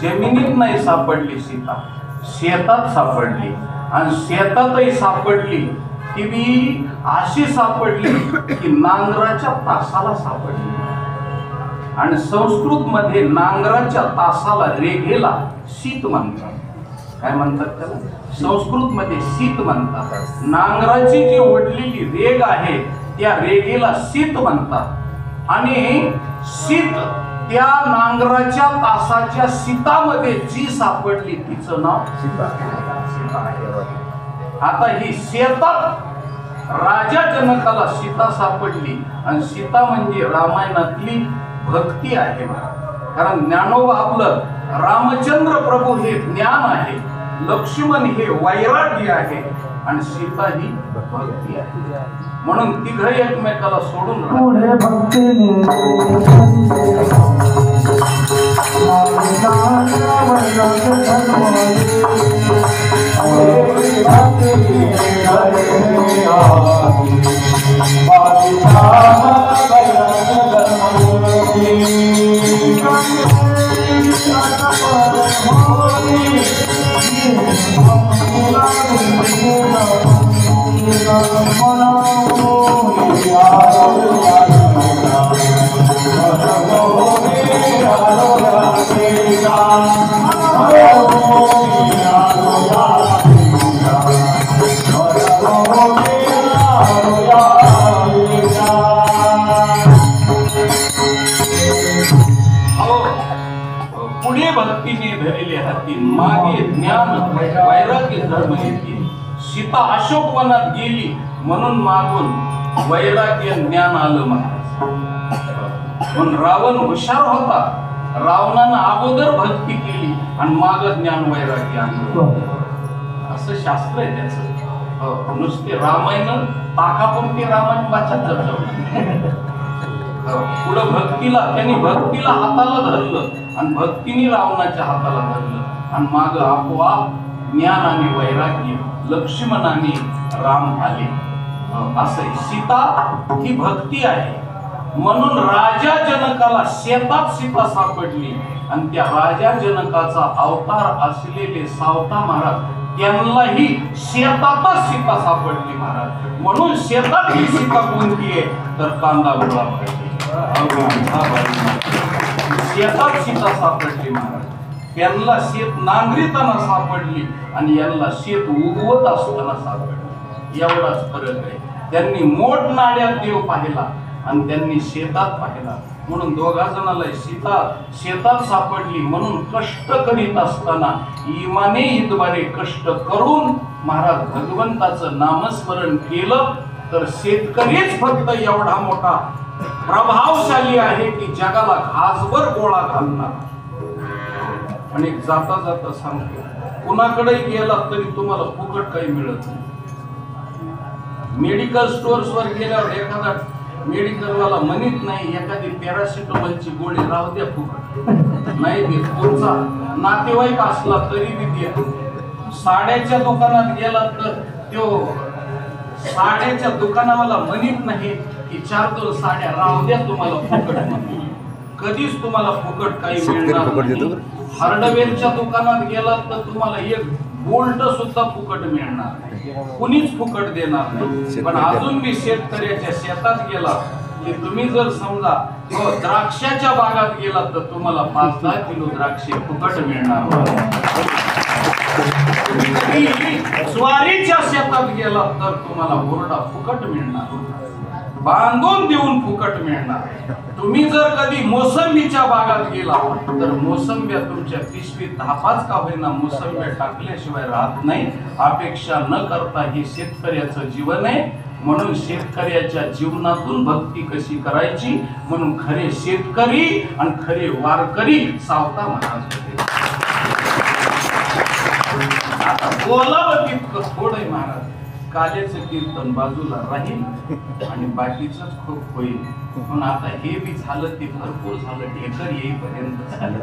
जमिनीत नाही सापडली सीता, शेतात सापडली. आणि शेतातही सापडली ती बी अशी सापडली की नांगराच्या तासाला सापडली. आणि संस्कृत मध्ये नांगराच्या तासाला, रेघेला शीत म्हणतात. काय म्हणतात त्याला? संस्कृत मध्ये शीत म्हणतात. नांगराची जी ओढलेली रेघ आहे त्या रेघेला शीत म्हणतात. आणि शीत, त्या नांगराच्या तासाच्या सीतामध्ये जी सापडली तिचं नाव सीता आहे. आता ही शेतात राजा जनकाला सीता सापडली आणि सीता म्हणजे रामायणातली भक्ती आहे. कारण ज्ञानोबा आपलं रामचंद्र प्रभू हे ज्ञान आहे, लक्ष्मण हे वैराग्य आहे आणि सीता ही भक्ती आहे. म्हणून तिघ एकमेकाला सोडून पुढे भक्तीने धरले हाती, मागे ज्ञान वैराग्य धर्म येते. सीता अशोकवनात गेली म्हणून मागून वैराग्य ज्ञान आलं महाराज. पण रावण हुशार होता, रावणानं अगोदर भक्ती केली आणि माग ज्ञान वैराग्य आणलं. असं शास्त्र आहे त्याचं. नुसते रामायण ताकापुरते रामायण वाचत जातं. पुढं भक्तीला त्यांनी भक्तीला हाताला धरलं आणि भक्तीने रावणाच्या हाताला धरलं आणि माग आपोआप ज्ञान आणि वैराग्य लक्ष्मणाने राम आले. असं सीता ही भक्ती आहे. म्हणून राजा जनकाला शेतात सीता सापडली आणि त्या राजा जनकाचा अवतार असलेले सावता महाराज त्यांनाही शेतातच सीता सापडली महाराज. म्हणून शेतातली सीता कोणती आहे तर कांदा गोळा पाहिजे. शेतात सीता सापडली महाराज. त्यांना शेत नांगरीताना सापडली आणि यांना शेत उगवत असताना सापडली. एवढाच फरक आहे. त्यांनी मोठ नाड्यात देव पाहिला आणि त्यांनी शेतात पाहिला. म्हणून दोघा जणाला सीता शेतात सापडली. म्हणून कष्ट करीत असताना इमाने इतबारे कष्ट करून महाराज भगवंताचं नामस्मरण केलं तर शेतकरीच फक्त एवढा मोठा प्रभावशाली आहे की जगाला घासभर गोळा घालणार. आणि जाता जाता सांगतो, कुणाकडे गेला तरी तुम्हाला फुकट काही मिळत नाही. मेडिकल स्टोअर्स वर गेल्यावर एखादा मेडिकलवाला म्हणत नाही एखादी पॅरासिटामॉलची गोळी राहू द्या फुकट नाही देत. कोणचा नातेवाईक असला तरी बी देत. साड्याच्या दुकानात गेला तर तो साड्याच्या दुकानावाला म्हणत नाही की 4-2 साड्या राहू द्या तुम्हाला फुकट म्हणून. कधीच तुम्हाला फुकट काही मिळणार नाही. हार्डवेअरच्या दुकानात गेला तर तुम्हाला एक बोल्ट सुद्धा फुकट मिळणार नाही. कुणीच फुकट देणार नाही. पण अजून मी शेतकऱ्याच्या शेतात गेला की तुम्ही जर समजा द्राक्षाच्या बागात गेला तर तुम्हाला 5-10 किलो द्राक्षे फुकट मिळणार. ज्वारीच्या शेतात गेला तर तुम्हाला हुरडा फुकट मिळणार, बांधून देऊन फुकट मिळणार. तुम्ही जर कधी मोसंबीच्या बागात गेला तर मोसंब्या तुमच्या पिशवीत 10-5 का होईना मोसंब्या टाकल्याशिवाय राहत नाही. अपेक्षा न करता हे शेतकऱ्याचं जीवन आहे. म्हणून शेतकऱ्याच्या जीवनातून भक्ती कशी करायची म्हणून खरे शेतकरी आणि खरे वारकरी सावता महाराज होते. आता बोलावं तितकं थोडं महाराज. कालेचं कीर्तन बाजूला राहील आणि बाकीच खूप होईल. पण आता हे बी झालं ते भरपूर झालं. ढेकर येईपर्यंत झालं.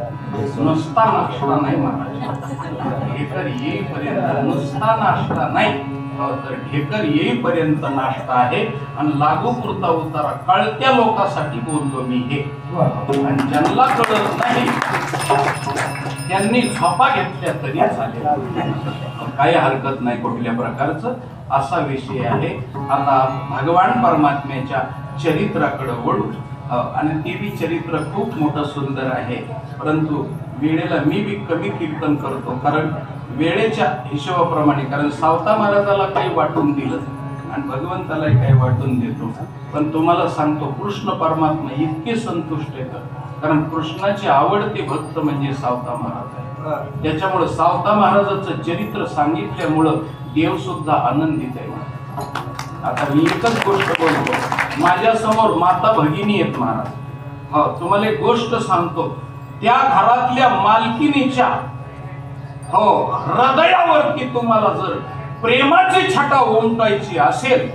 नुसता नाश्ता नाही महाराज. ढेकर येईपर्यंत नुसता नाश्ता नाही तर ढेकर येईपर्यंत नाश्ता आहे. आणि लागू पुरता उतारा कळत्या लोकांसाठी बोललो मी हे. आणि ज्यांना कळत नाही त्यांनी झोपा घेतल्या तरी चालेल, काही हरकत नाही कुठल्या प्रकारचं. असा विषय आहे. आता भगवान परमात्म्याच्या चरित्राकडे वळू. आणि ते बी चरित्र खूप मोठं सुंदर आहे. परंतु वेळेला मी बी कमी कीर्तन करतो कारण वेळेच्या हिशोबाप्रमाणे. कारण सावता महाराजाला काही वाटून दिलं आणि भगवंतालाही काही वाटून देतो. पण तुम्हाला सांगतो कृष्ण परमात्मा इतके संतुष्ट आहेत कारण कृष्णाचे आवडते भक्त म्हणजे सावता महाराज आहे. त्याच्यामुळे सावता महाराजाचं चरित्र सांगितल्यामुळं देव सुद्धा आनंदित आहे. आता मी एकच गोष्ट बोलतो, माझ्या समोर माता भगिनी आहेत महाराज. हो, तुम्हाला एक गोष्ट सांगतो, त्या घरातल्या मालकिनीच्या हो हृदयावरती तुम्हाला जर प्रेमाची छटा उमटायची असेल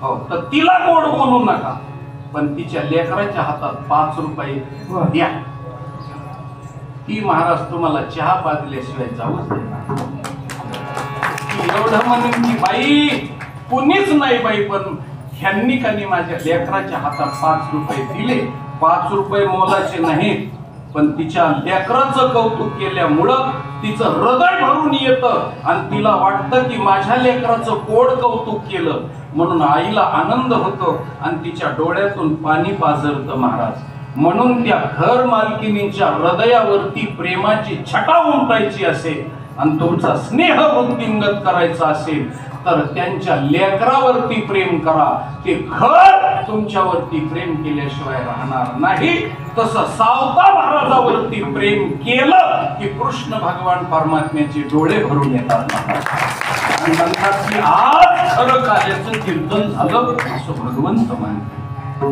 हो तर तिला गोड बोलू नका, पण तिच्या लेकराच्या हातात 5 रुपये द्या. ती महाराज तुम्हाला चहा पाजल्याशिवाय जाऊच देणार. एवढं म्हणून की बाई कुणीच नाही बाई, पण ह्यांनी कधी माझ्या लेकराच्या हातात 5 रुपये दिले. 5 रुपये मोलाचे नाहीत, पण तिच्या लेकराचं कौतुक केल्यामुळं तिचं हृदय भरून येतं आणि तिला वाटतं की माझ्या लेकराचं कोड कौतुक केलं म्हणून आईला आनंद होतो आणि तिच्या डोळ्यातून पाणी पाझरतं महाराज. म्हणून त्या घर मालकिनीच्या हृदयावरती प्रेमाची छटा उमटायची असेल आणि तुमचा स्नेह वृद्धिंगत करायचा असेल तर त्यांच्या लेकरावरती प्रेम करा. ते घर तुमच्यावरती प्रेम केल्याशिवाय राहणार नाही. तसं सावता महाराजावरती प्रेम केलं की कृष्ण भगवान परमात्म्याचे डोळे भरून येतात आणि म्हणतात की आज खरं कार्याचं कीर्तन झालं असं भगवंत मानतात.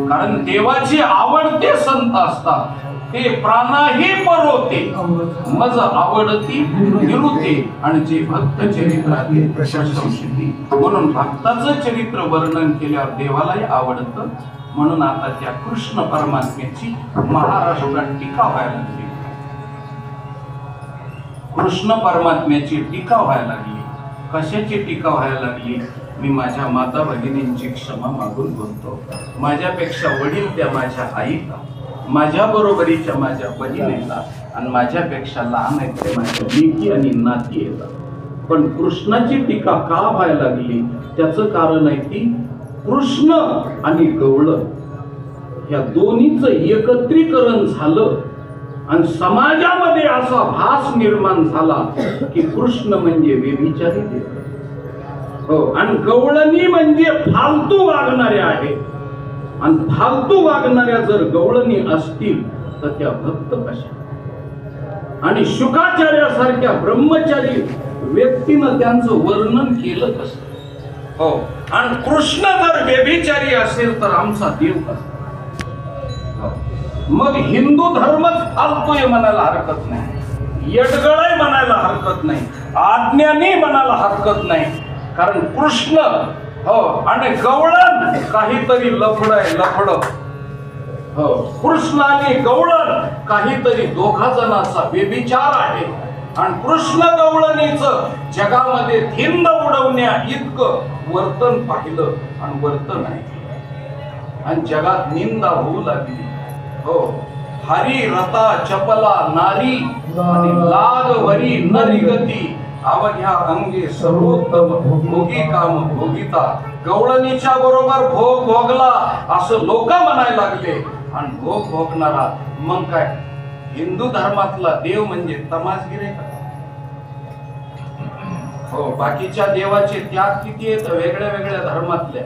कारण देवाची आवडते संत असतात ते प्राणाही परोते मज आवडती निरुते आणि जे भक्त चरित्रातील प्रशंसिती. म्हणून भक्ताचं चरित्र वर्णन केल्यावर देवालाही आवडतं. म्हणून आता त्या कृष्ण परमात्म्याची महाराष्ट्रात टीका व्हायला लागली. कृष्ण परमात्म्याची टीका व्हायला लागली. कशाची टीका व्हायला लागली? मी माझ्या माता भगिनींची क्षमा मागून बोलतो. माझ्यापेक्षा वडील त्या माझ्या आईला, माझ्या बरोबरीच्या माझ्या बहिणीला आणि माझ्यापेक्षा लहान आहेत ते माझ्या लेकी आणि नाती येतात. पण कृष्णाची टीका का व्हायला लागली? त्याचं कारण आहे की कृष्ण आणि गवळण या दोन्हीचं एकत्रीकरण झालं आणि समाजामध्ये असा भास निर्माण झाला की कृष्ण म्हणजे व्यभिचारी देव हो आणि गवळणी म्हणजे फालतू वागणारे आहे. आणि फालतू वागणाऱ्या जर गवळणी असतील तर त्या भक्त कशा? आणि शुकाचार्यासारख्या ब्रह्मचारी व्यक्तीनं त्यांचं वर्णन केलं कसं? हो आणि कृष्ण जर व्यभिचारी असेल तर आमचा देव कसा? मग हिंदू धर्मच फालतोय म्हणायला हरकत नाही, येडगळय म्हणायला हरकत नाही, आज्ञानी म्हणायला हरकत नाही. कारण कृष्ण हो आणि गवळण काहीतरी लफड आहे, लफड हो. कृष्ण आणि गवळण काहीतरी दोघा जणांचा व्यभिचार आहे. आणि कृष्ण गवळणीचं जगामध्ये धिंड उडवण्या इतकं वर्तन पाहिलं आणि वर्तन आहे आणि जगात निंदा होऊ लागली हो. हरी रता चपला नारी आणि लाग वरी नरिगती अवघ्या अंगे सर्वोत्तम भोगी काम भोगिता. गवळणीच्या बरोबर भोग भोगला असं लोक म्हणायला लागले आणि भोग भोगणारा मग काय हिंदू धर्मातला देव म्हणजे तमासगिरी का? हो बाकीच्या देवाचे त्याग किती आहेत वेगळ्या वेगळ्या धर्मातल्या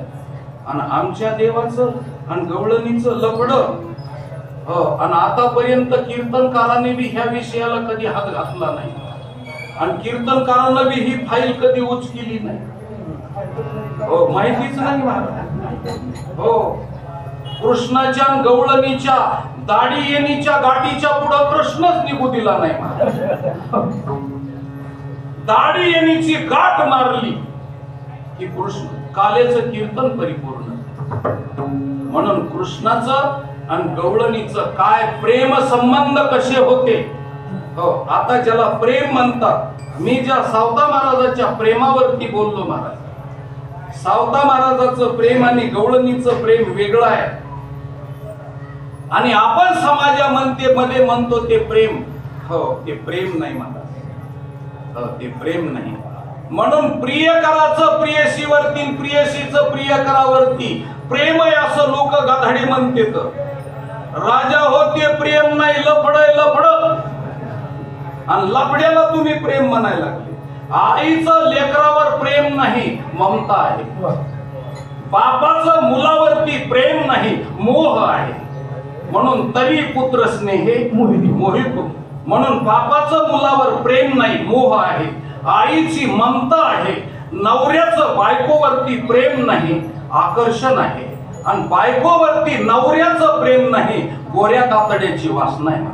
आणि आमच्या देवाचं आणि गवळणीचं लफड हो. आणि आतापर्यंत कीर्तनकारांनी बी ह्या विषयाला कधी हात घातला नाही आणि कीर्तनकारांना बी ही फाईल कधी उचलली नाही हो. माहितीच नाही महाराज हो. कृष्णाच्या गवळणीच्या दाढी येणीच्या गाठीच्या पुढे कृष्णच निघू दिला नाही महाराज. दाढी येणीची गाठ मारली की कृष्ण कालेचं कीर्तन परिपूर्ण. म्हणून कृष्णाचं आणि गवळणीचं काय प्रेम संबंध कसे होते हो. आता ज्याला प्रेम म्हणतात, मी ज्या सावता महाराजाच्या प्रेमावरती बोललो महाराज. सावता महाराजाचं प्रेम आणि गवळणीचं प्रेम वेगळं आहे आणि आपण समाजामध्ये म्हणतो ते प्रेम हो. ते प्रेम नाही महाराज हो. ते प्रेम नाही. म्हणून प्रियकराचं प्रियसीवरती प्रियसीचं प्रियकरावरती प्रेम आहे असं लोक गाधाडी म्हणते. राजा होते प्रेम नाही लफड लफड आणि लफड्याला तुम्ही प्रेम म्हणायला लागले. आईचं लेकरावर प्रेम नाही ममता आहे. बापाचं मुलावरती प्रेम नाही मोह आहे. म्हणून तरी पुत्र स्नेहे मोहित. म्हणून बापाचं मुलावर प्रेम नाही मोह आहे. आईची ममता आहे. नवऱ्याचं बायकोवरती प्रेम नाही, आकर्षण आहे, आणि बायकोवरती नवऱ्याचं प्रेम नाही, गोऱ्या कातड्याची वासना आहे.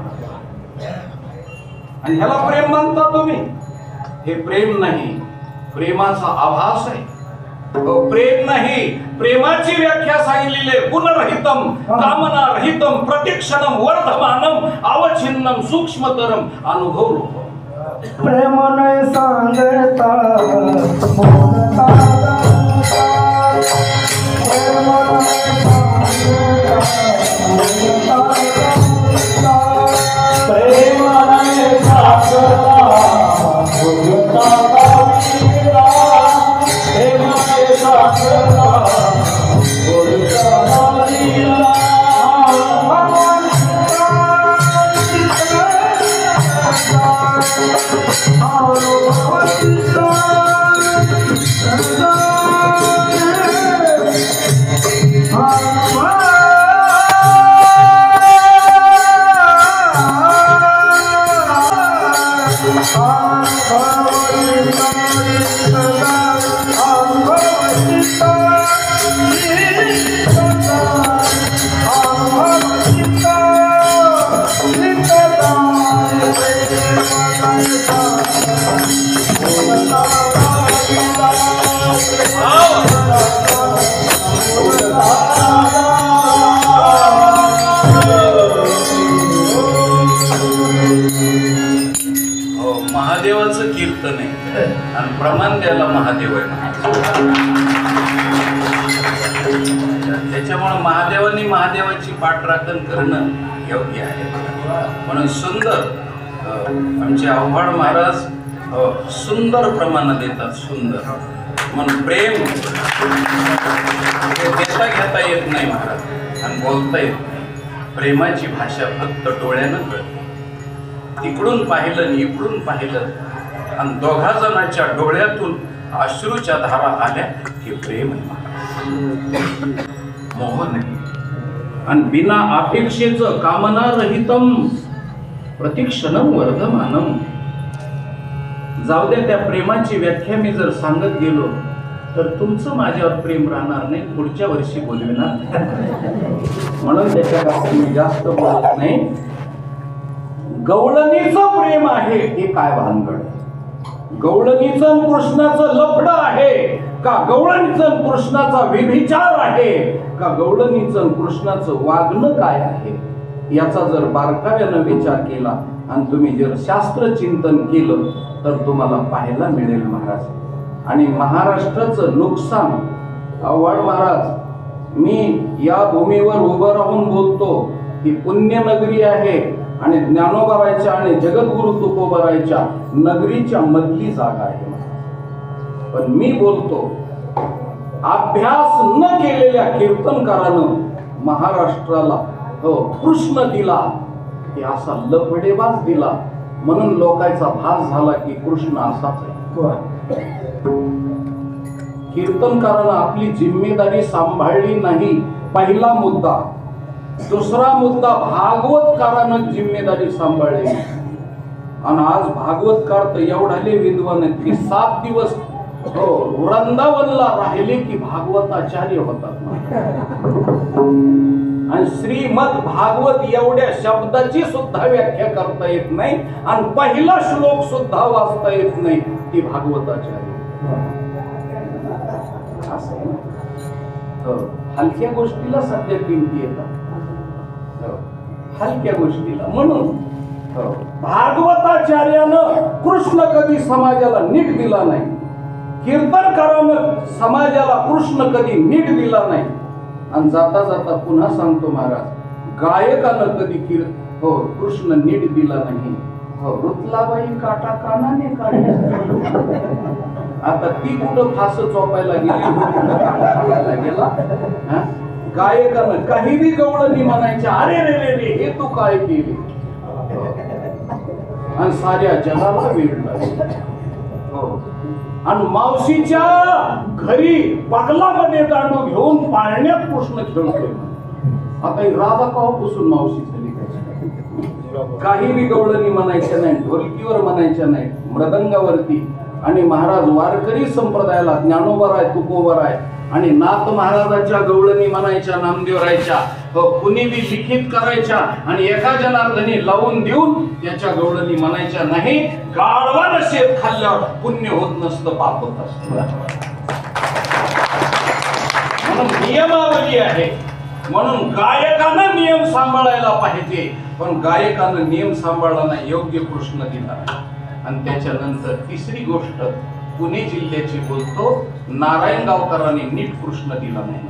आणि ह्याला प्रेम म्हणता तुम्ही? हे प्रेम नाही, प्रेमाचा आभास आहे. प्रेम नाही, प्रेमाची व्याख्या सांगितलेली आहे. गुणरहितम कामना रहितम प्रतिक्षणम वर्धमानम अवच्छिन्नम सूक्ष्मतरम अनुभव रूपम. प्रेम नाही सांगता महादेवाचं कीर्तन आहे आणि प्रमाण द्यायला महादेव आहे. त्याच्यामुळे महादेवांनी महादेवाची पाठराखण करणं योग्य आहे. म्हणून सुंदर आमचे आव्हाड महाराज सुंदर प्रमाण देतात. सुंदर म्हणून प्रेम देता घेता येत नाही महाराज, आणि बोलता येत नाही. प्रेमाची भाषा फक्त डोळ्यानं कळते. तिकडून पाहिलं आणि इकडून पाहिलं आणि दोघा जणांच्या डोळ्यातून अश्रूच्या धारा आल्या की प्रेम आहे, मोह नाही. आणि बिना अपेक्षेचं कामना रहितम प्रतिक्षणम वर्धमानम. जाऊ द्या, त्या प्रेमाची व्याख्या मी जर सांगत गेलो तर तुमचं माझ्यावर प्रेम राहणार नाही, पुढच्या वर्षी बोलविणार. म्हणून त्याच्यात मी जास्त बोलत नाही. गवळणीचं प्रेम आहे हे काय भानगड? गवळणीचं कृष्णाचं लफडं आहे का? गवळणीचं कृष्णाचा व्यभिचार आहे का? गवळणीचं कृष्णाचं वागणं काय आहे? याचा जर बारकाव्यानं विचार केला आणि तुम्ही जर शास्त्र चिंतन केलं तर तुम्हाला पाहायला मिळेल महाराज. आणि महाराष्ट्राचं नुकसान, आव्हाड महाराज, मी या भूमीवर उभं राहून बोलतो ही पुण्यनगरी आहे आणि ज्ञानोबारायच्या आणि जगद्गुरु तुकोबारायच्या नगरीच्या मधली जागा आहे. पण मी बोलतो, अभ्यास न केलेल्या कीर्तनकारानं महाराष्ट्राला कृष्ण दिला की असा लफडेबाज दिला, म्हणून लोकांचा भास झाला की कृष्ण असाच आहे. कीर्तनकारानं आपली जिम्मेदारी सांभाळली नाही, पहिला मुद्दा. दुसरा मुद्दा, भागवतकारानं जिम्मेदारी सांभाळली. आणि आज भागवतकार तर एवढाले विद्वान आहेत की 7 दिवस वृंदावनला राहिले की भागवताचार्य होतात. आणि श्रीमद भागवत एवढ्या शब्दाची सुद्धा व्याख्या करता येत नाही आणि पहिला श्लोक सुद्धा वाचता येत नाही, ती भागवताचार्य. हलक्या गोष्टीला सध्या किमती येतात, हलक्या गोष्टीला. म्हणून भागवताचार्यानं कृष्ण कधी समाजाला नीट दिला नाही, कीर्तनकारानं समाजाला कृष्ण कधी नीट दिला नाही. आणि जाता जाता पुन्हा सांगतो महाराज, गायकानं कधी कृष्ण नीट दिला नाही. रुतलाबाई काटा कानाने काढला, आता ती कुठं फास चोपायला गेला. गायकानं काही बी गवळणी म्हणायच्या, अरे रे रे रे हे तू काय केले, आणि साऱ्या जगाला वेळ लागली. आणि मावशीच्या घरी बगलामध्ये दांडू घेऊन पाळण्यात कृष्ण खेळतोय. आता राधा कवापासून मावशी झाली? काही बी गवळणी म्हणायच्या नाही, ढोलकीवर म्हणायच्या नाही, मृदंगावरती आणि महाराज वारकरी संप्रदायाला ज्ञानोबराय तुकोबराय आणि नाथ महाराजांच्या गवळणी म्हणायच्या नामदेवरायच्या कुणी बी लिखित करायच्या आणि एका जनार्दनी लावून देऊन त्याच्या गवळणी म्हणायच्या नाही. गाढवानं शेत खाल्ल्यावर पुण्य होत नसतं, पाप होत असतं. म्हणून नियमावली आहे. म्हणून गायकानं नियम सांभाळायला पाहिजे, पण गायकानं नियम सांभाळला नाही, योग्य कृष्ण दिला. आणि त्याच्यानंतर तिसरी गोष्ट पुणे जिल्ह्याची बोलतो, नारायणगावकरांनी नीट कृष्ण दिला नाही.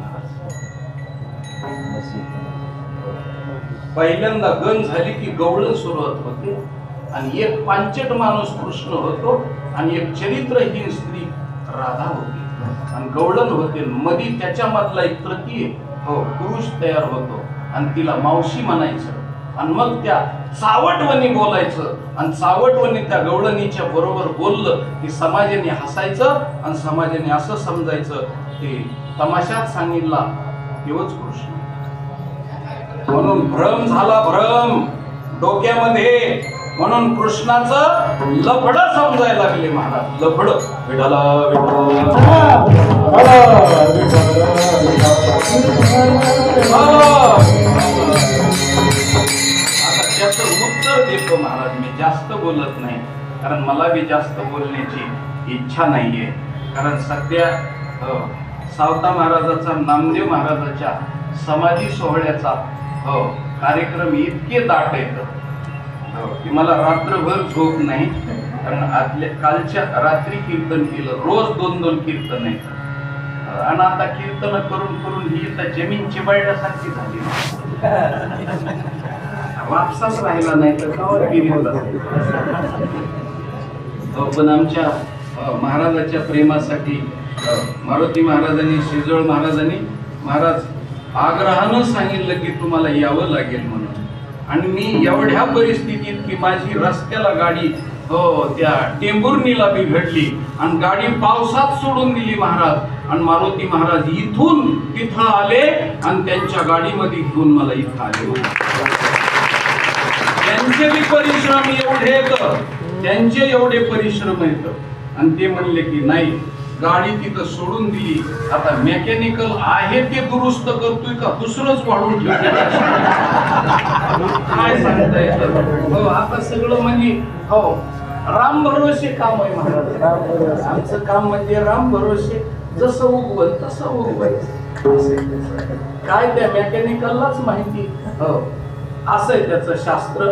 पहिल्यांदा गण झाली की गवळण सुरुवात होते आणि एक पांचट माणूस कृष्ण होतो आणि एक चरित्रहीन स्त्री राधा होती आणि गवळण होते. मधी त्याच्या मधला एक तृतीय पुरुष तयार होतो आणि तिला मावशी म्हणायचं आणि मग त्या चावटवणी बोलायचं आणि चावटवणी त्या गवळणीच्या बरोबर बोललं की समाजाने हसायचं आणि समाजाने असं समजायचं की तमाशात सांगितला तेवच कृष्ण. म्हणून भ्रम झाला, भ्रम डोक्यामध्ये. म्हणून कृष्णाचं लफड समजायला लागले महाराज. लफड विठाला आता त्याचं उत्तर देतो महाराज. मी जास्त बोलत नाही कारण मला बी जास्त बोलण्याची इच्छा नाहीये. कारण सध्या सावता महाराजाचा नामदेव महाराजाच्या समाधी सोहळ्याचा कार्यक्रम इतके दाट येत की मला रात्रभर झोप नाही. कारण कालच्या रात्री कीर्तन केलं, रोज 2-2 कीर्तन आहेत आणि आता कीर्तन करून करून ही तर जमीन चिबाळण्यासारखी झाली. वापसाच राहिला नाही तर पण आमच्या महाराजाच्या प्रेमासाठी मारुती महाराजांनी, शिरजोळ महाराजांनी महाराज आग्रहानं सांगितलं की तुम्हाला यावं लागेल म्हणून. आणि मी एवढ्या परिस्थितीत की माझी रस्त्याला गाडी त्या टेंभुर्णीला बिघडली आणि गाडी पावसात सोडून दिली महाराज. आणि मारुती महाराज इथून तिथं आले आणि त्यांच्या गाडीमध्ये घेऊन मला इथं आले. त्यांचे बी परिश्रम एवढे येतं, त्यांचे एवढे परिश्रम येतं आणि ते म्हणले की नाही, गाडी तिथं सोडून दिली, आता मेकॅनिकल आहे ते दुरुस्त करतोय का दुसरंच वाढून ठेवतोय काय सांगता येतं. आता सगळं म्हणजे राम भरोसे काम आहे महाराज. आमचं काम म्हणजे राम भरोसे, जसं उगवल तसं उगवायचं. काय त्या मेकॅनिकललाच माहिती असं आहे त्याचं शास्त्र.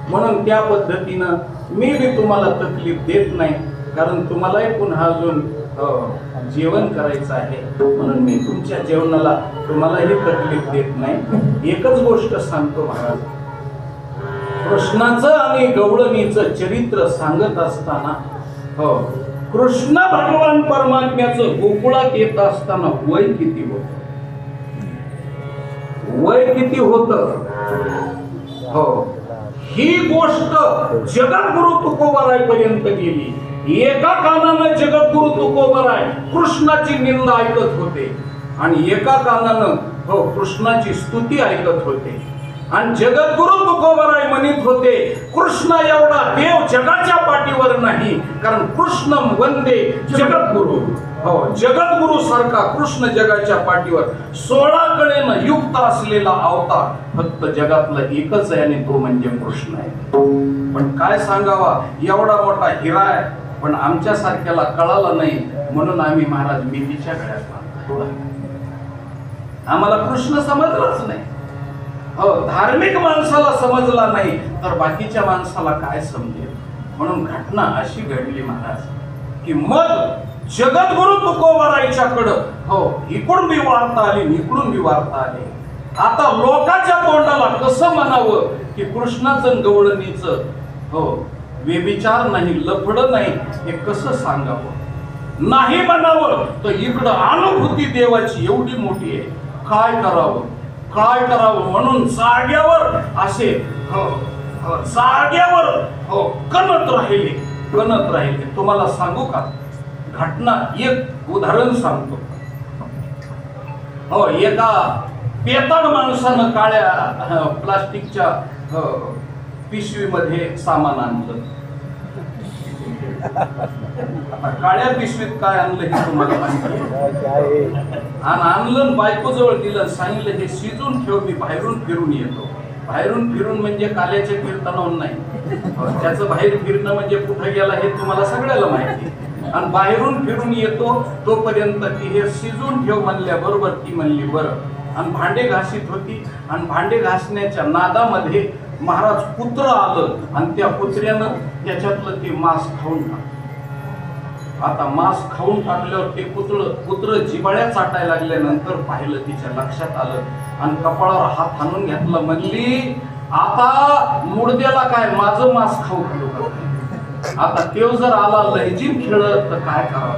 म्हणून त्या पद्धतीनं मी बी तुम्हाला तकलीफ देत नाही, कारण तुम्हालाही पुन्हा अजून जेवण करायचं आहे. म्हणून मी तुमच्या जेवणाला तुम्हालाही तकलीफ देत नाही. एकच गोष्ट सांगतो महाराज, कृष्णाचं आणि गवळणीचं चरित्र सांगत असताना कृष्ण भगवान परमात्म्याचं गोकुळात येत असताना वय किती होत, वय किती होत, ही गोष्ट जगद्गुरु तुकोबाराय पर्यंत गेली. एका कानानं जगद्गुरु तुकोबाराय कृष्णाची निंदा ऐकत होते आणि एका कानानं कृष्णाची स्तुती ऐकत होते. आणि जगद्गुरु तुकोबाराय म्हणत होते, कृष्ण एवढा देव जगाच्या पाठीवर नाही, कारण कृष्ण वंदे जगद्गुरु. जगद्गुरु सारखा कृष्ण जगाच्या पाठीवर 16 कळेनं युक्त असलेला अवतार फक्त जगातला एकच आहे आणि तो म्हणजे कृष्ण आहे. पण काय सांगावा, एवढा मोठा हिरा आहे पण आमच्या सारख्याला कळाला नाही, म्हणून आम्ही महाराज मेथीच्या गळ्यात बांधतो. आम्हाला कृष्ण समजलाच नाही. धार्मिक माणसाला समजला नाही तर बाकीच्या माणसाला काय समजेल. म्हणून घटना अशी घडली महाराज की मग जगद्गुरु तुकोबारायच्याकडं इकडून बी वार्ता आली, इकडून बी वार्ता आली. आता लोकांच्या तोंडाला कसं म्हणावं की कृष्णाचं गवळणीचं व्यभिचार नाही, लफड नाही, हे कसं सांगावं. नाही म्हणावं तर इकडं अनुभूती देवाची एवढी मोठी आहे, काय करावं काय करावं. म्हणून जाग्यावर असे जाग्यावर कणत राहिले. तुम्हाला सांगू का घटना, एक उदाहरण सांगतो. एका पेताड माणसानं काळ्या प्लास्टिकच्या पिशवीमध्ये सामान आणलं. आता काळ्या पिशवीत काय आणलं हे तुम्हाला माहिती आहे. आणि आणलं बायको जवळ दिलं, सांगितलं हे शिजून ठेव, मी बाहेरून फिरून येतो. बाहेरून फिरून म्हणजे काल्याच्या कीर्तनाहून नाही, त्याचं बाहेर फिरणं म्हणजे कुठं गेला हे तुम्हाला सगळ्याला माहिती. आणि बाहेरून फिरून येतो तोपर्यंत ती हे शिजून ठेव म्हणल्या बरोबर ती म्हणली बरं. आणि भांडे घासीत होती आणि भांडे घासण्याच्या नादामध्ये महाराज कुत्र आलं आणि त्या कुत्र्यानं त्याच्यातलं ते मांस खाऊन टाकलं. आता मांस खाऊन टाकल्यावर ते कुत्र जिबाळ्या चाटायला लागल्यानंतर पाहिलं, तिच्या लक्षात आलं आणि कपाळावर हात आणून घेतला. म्हणली आता मुडद्याला काय माझं मांस खाऊ घालू का? आता तेव जर आला लहजीम खेळत तर काय करावं,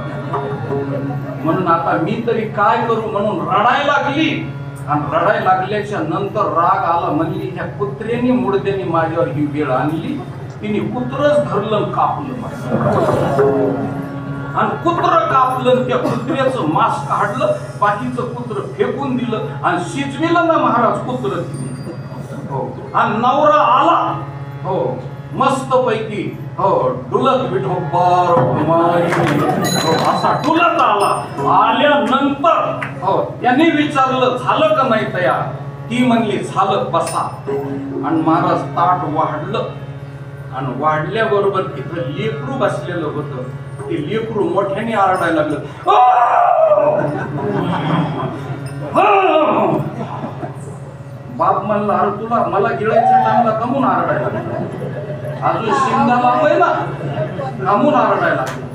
म्हणून आता मी तरी काय करू म्हणून रडायला लागली. आणि रडायला लागल्याच्या नंतर राग आला. म्हणली ह्या कुत्र्यानी मुडद्यानी माझ्यावर ही वेळ आणली. तिने कुत्रच धरलं कापलं आणि कुत्र कापलं, त्या कुत्र्याचं मांस काढलं, बाकीचं कुत्र फेकून दिलं आणि शिजविलं ना महाराज कुत्र. हो आणि नवरा आला, हो मस्त पैकी, हो डुलत विठोबर हो असा डुलत आला. आल्यानंतर हो त्यांनी विचारलं झालं का नाही तयार? ती म्हणली झालं, बसा. आणि महाराज ताट वाढलं आणि वाढल्याबरोबर तिथं लेकरू बसलेलं होतं. ते लेकरू मोठ्याने आरडायला लागलं. बाप म्हणला अरे तुला मला गिळायच्या टाइमला कमून आरडायला लागला, अजून शिंदा लांबय ना, कमून आरडायला लागला.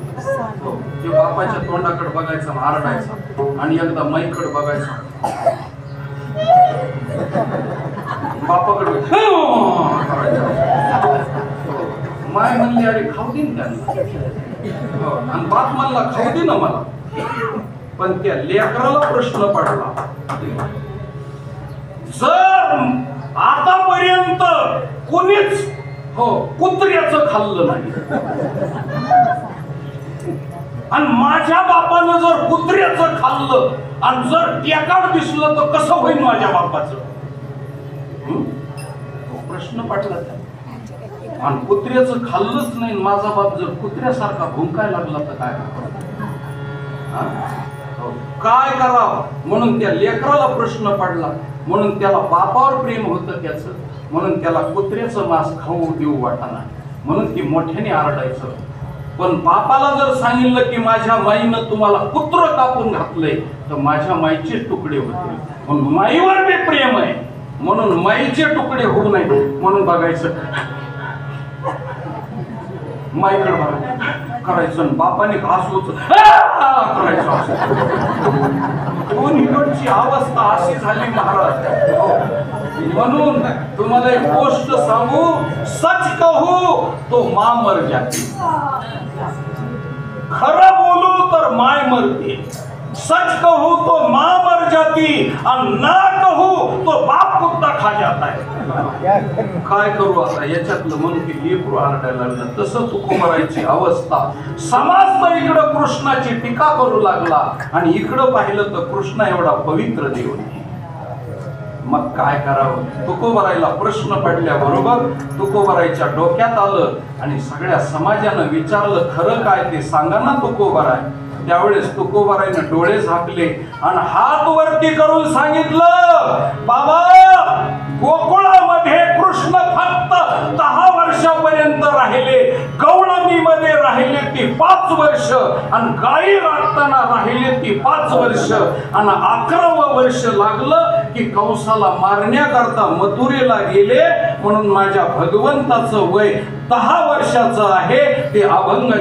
ते बापाच्या तोंडाकडे बघायचा आरडायचा आणि एकदा माईकडे बघायचा, बापाकडे माय म्हणली अरे खाऊ देईन त्यांना, आणि बाप म्हणला खाऊ दे ना मला. पण त्या लेकराला प्रश्न पडला, जर आतापर्यंत कोणीच हो कुत्र्याचं खाल्लं नाही आणि माझ्या बापानं जर कुत्र्याचं खाल्लं आणि जर टेकाड दिसलं तर कसं होईल माझ्या बापाचं? प्रश्न पडला त्या. आणि कुत्र्याचं खाल्लंच नाही, माझा बाप जर कुत्र्यासारखा भुंकायला लागला तर काय करावं? म्हणून त्या लेकराला प्रश्न पडला. म्हणून त्याला बापावर प्रेम होतं त्याचं, म्हणून त्याला कुत्र्याचं मांस खाऊ देऊ वाटाना, म्हणून ती मोठ्याने आरडायचं. पण बापाला जर सांगितलं की माझ्या माईनं तुम्हाला कुत्र कापून घातलंय तर माझ्या माईचे तुकडे होते, म्हणून माईवर बी प्रेम आहे म्हणून माईचे तुकडे होऊ नये म्हणून बघायचं, माईकडे बघायचं करायचं, बापाने घास करायचं. दोन्हीकडची अवस्था अशी झाली महाराज. म्हणून तुम्हाला एक गोष्ट सांगू, सच कहू तो मां मर जाती, खरं बोलू तर माय मरते. सच कहू तो मां मर जाती और ना कहू तो बाप कुत्ता खा जाता है. काय करू आता याच्यातलं म्हणून की लेकरू आरडायला लागलं. तसं तुकोबरायची अवस्था. समाज तर इकडं कृष्णाची टीका करू लागला आणि इकडं पाहिलं तर कृष्ण एवढा पवित्र देव नाही. मग काय करावं? तुकोबरायला प्रश्न पडल्याबरोबर तुकोबरायच्या डोक्यात आलं आणि सगळ्या समाजानं विचारलं खरं काय ते सांगा ना तुकोबराय. त्यावेळेस तुकोबरायनं डोळे झाकले आणि हात वरती करून सांगितलं, बाबा गोकुळामध्ये कृष्ण फक्त 10 वर्षापर्यंत राहिले, गवळणीमध्ये राहिले ती 5 वर्ष आणि गायी राखताना राहिले ती 5 वर्ष आणि 11वं वर्ष लागलं की कंसाला मारण्याकरता मथुरेला गेले. म्हणून माझ्या भगवंताचं वय 10 वर्षाचं आहे. ते अभंग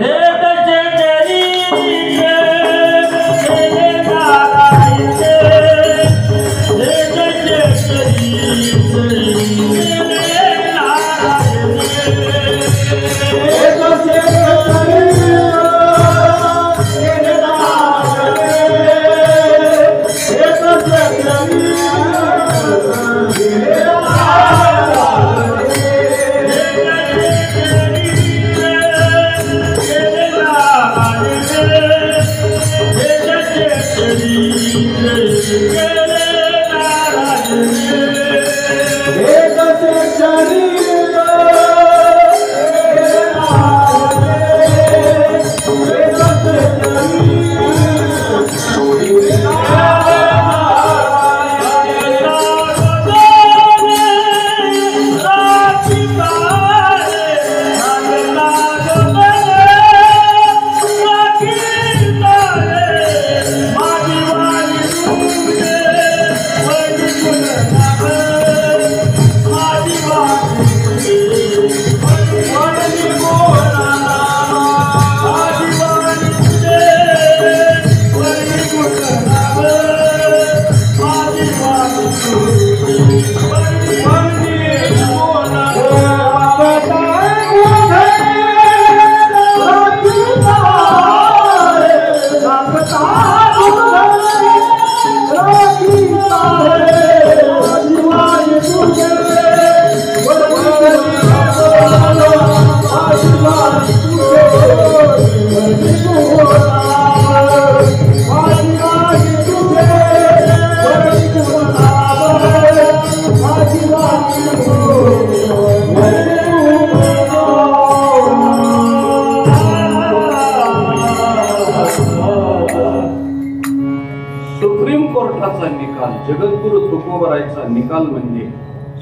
सुप्रीम कोर्टाचा निकाल, जगद्गुरु तुकोबरायचा निकाल म्हणजे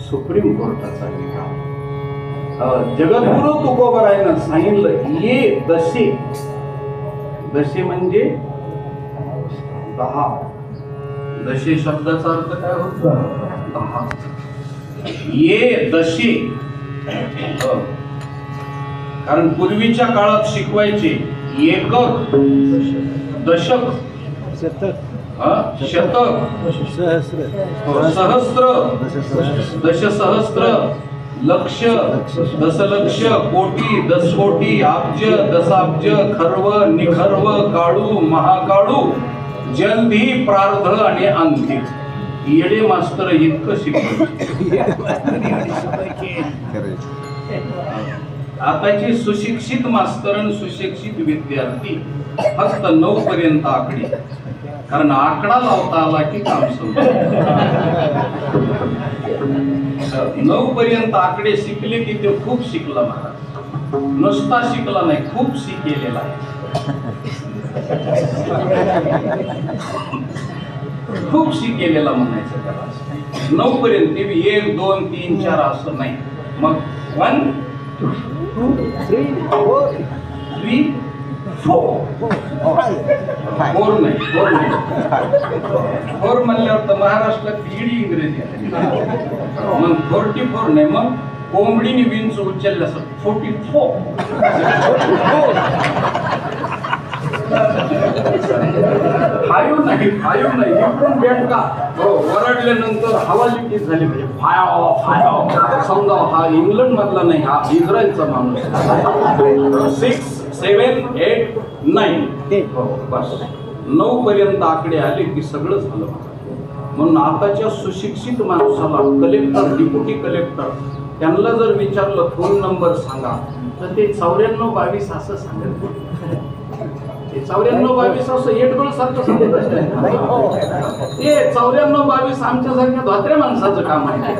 सुप्रीम कोर्टाचा निकाल. जगद्गुरु तुकोबरायनं सांगितलं ये दशे, दशे म्हणजे 10. दशे शब्दाचा अर्थ काय होतो? 10. ये दशे. कारण पूर्वीच्या काळात शिकवायचे एकक, दशक, शतक, सहस्त्र, दशसहस्त्र, लक्ष, दशलक्ष, कोटी, दशकोटी, अब्ज, दशाब्ज, खर्व, निखर्व, काळू, महाकाळू, जल्दी, प्रार्ध आणि अंतिम. येडे मास्तर इतकं शिकवते. आताची सुशिक्षित मास्तर आणि सुशिक्षित विद्यार्थी फक्त 9 पर्यंत आकडे, कारण आकडा लावता आला की काम संपलं. 9 पर्यंत आकडे शिकले की ते खूप शिकला महाराज. नुसता शिकला नाही, खूप शिकेलेला आहे. खूप शिकेलेला म्हणायचं त्याला. 9 पर्यंत 1, 2, 3, 4 असं नाही. मग 1, 2, 3, 4 4 नाही. 4 म्हणल्यावर तर महाराष्ट्रात ईडी इंग्रजी आहे. मग 44 नाही. मग कोंबडीने विंच उचललं असं 44. फाईव्ह नाही. इकडून बेटका वरडल्यानंतर हवालिकी झाली म्हणजे फाय. समजा हा इंग्लंड मधला नाही, हा इस्रायलचा माणूस. 6, 7, 8, 9. बस 9 पर्यंत आकडे आले की सगळं झालं. म्हणून आताच्या सुशिक्षित माणसाला कलेक्टर, डिप्युटी कलेक्टर त्यांना जर विचारलं फोन नंबर सांगा तर ते 9422 असं सांगत. 9422 असं येटगोळ सारखं सांगत असतं. ते 9422 आमच्यासारख्या धोत्र्या माणसाचं काम आहे.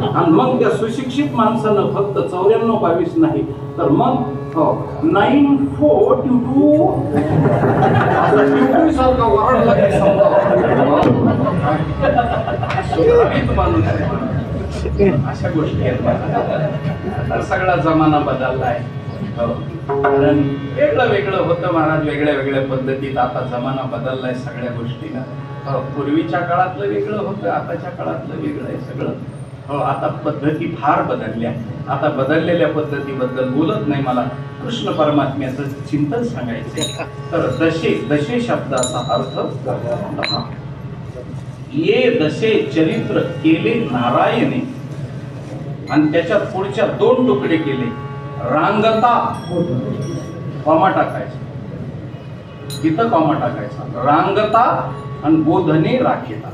आणि मग त्या सुशिक्षित माणसानं फक्त 9422 नाही तर मग 9422 सारखा वरडला की समजा माणूस. अशा गोष्टी आहेत. सगळा जमाना बदललाय. कारण वेगळं होतं महाराज, वेगळ्या पद्धतीत. आता जमाना बदललाय सगळ्या गोष्टीला. पूर्वीच्या काळातलं वेगळं होतं, आताच्या काळातलं वेगळं आहे सगळं. आता पद्धती फार बदलल्या. आता बदललेल्या पद्धतीबद्दल बोलत नाही, मला कृष्ण परमात्म्याचं चिंतन सांगायचं. तर दशे शब्दाचा अर्थ 10. ये दशे चरित्र केले नारायणे. आणि त्याच्यात पुढच्या 2 तुकडे केले. रांगता, कॉमा टाकायचा, इथं कॉमा टाकायचा. रांगता आणि बोधने राखिता,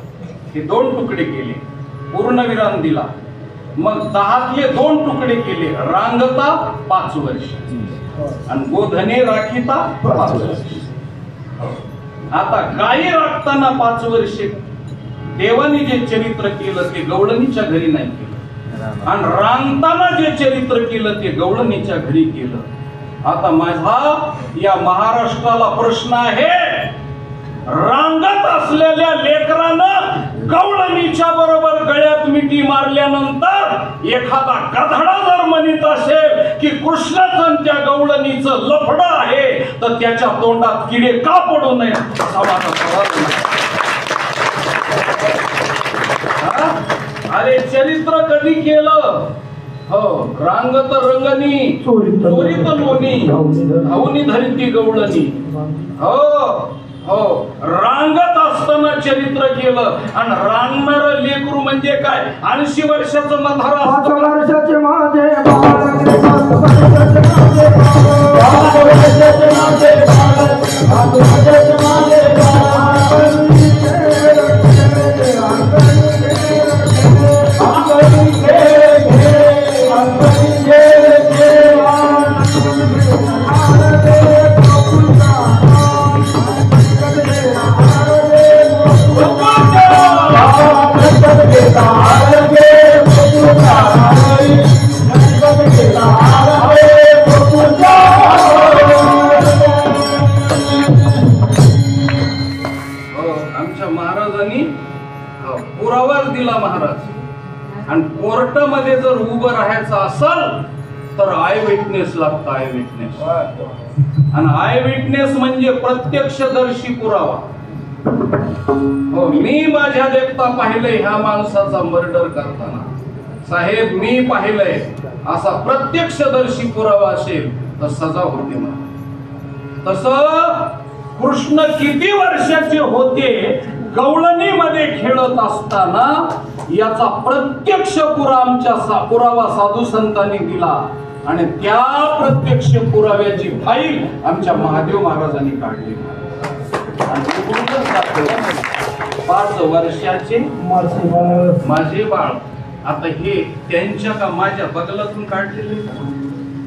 हे 2 तुकडे केले. पूर्णविराम दिला. मग 10तले 2 तुकडे केले. रांगता 5 वर्ष आणि बोधने राखिता 5 वर्ष. आता गायी राखताना 5 वर्षे देवाने जे चरित्र केलं ते गवळणीच्या घरी नाही केलं. आणि रांगताना जे चरित्र केलं ते गवळणीच्या घरी केलं. आता माझा या महाराष्ट्राला प्रश्न आहे, रांगत असलेल्या लेकरानं गवळणीच्या बरोबर गळ्यात मिठी मारल्यानंतर एखादा गधडा जर म्हणत असेल की कृष्णाचं त्या गवळणीचं लफडं आहे तर त्याच्या तोंडात किडे का पडू नये असा माझा सवाल नाही. अरे चरित्र कधी केलं? हो, रांगत रंगनी चोरीत लोणी धावनी धरती गवळणी. हो, रांगत असताना चरित्र केलं. आणि रांगणार लेकरू म्हणजे काय? 80 वर्षाचं मधार. 5 वर्षाचे माझे Thank you. कोर्टामध्ये जर उभं राहायचं असेल तर आय विटनेस लागतं, आय विटनेस. आणि आय विटनेस म्हणजे प्रत्यक्षदर्शी पुरावा. हो, मी माझ्या देखता पाहिलंय ह्या माणसाचा मर्डर करताना, साहेब मी पाहिलंय, असा प्रत्यक्षदर्शी पुरावा असेल तर सजा होते मला. तसं कृष्ण किती वर्षाचे होते गवळणीमध्ये खेळत असताना याचा प्रत्यक्ष पुरावा साधू संतांनी दिला. आणि त्या प्रत्यक्ष पुराव्याची फाईल आमच्या महादेव महाराजांनी काढली. 5 वर्षाचे माझे बाळ. आता हे त्यांच्या का माझ्या बगलातून काढलेले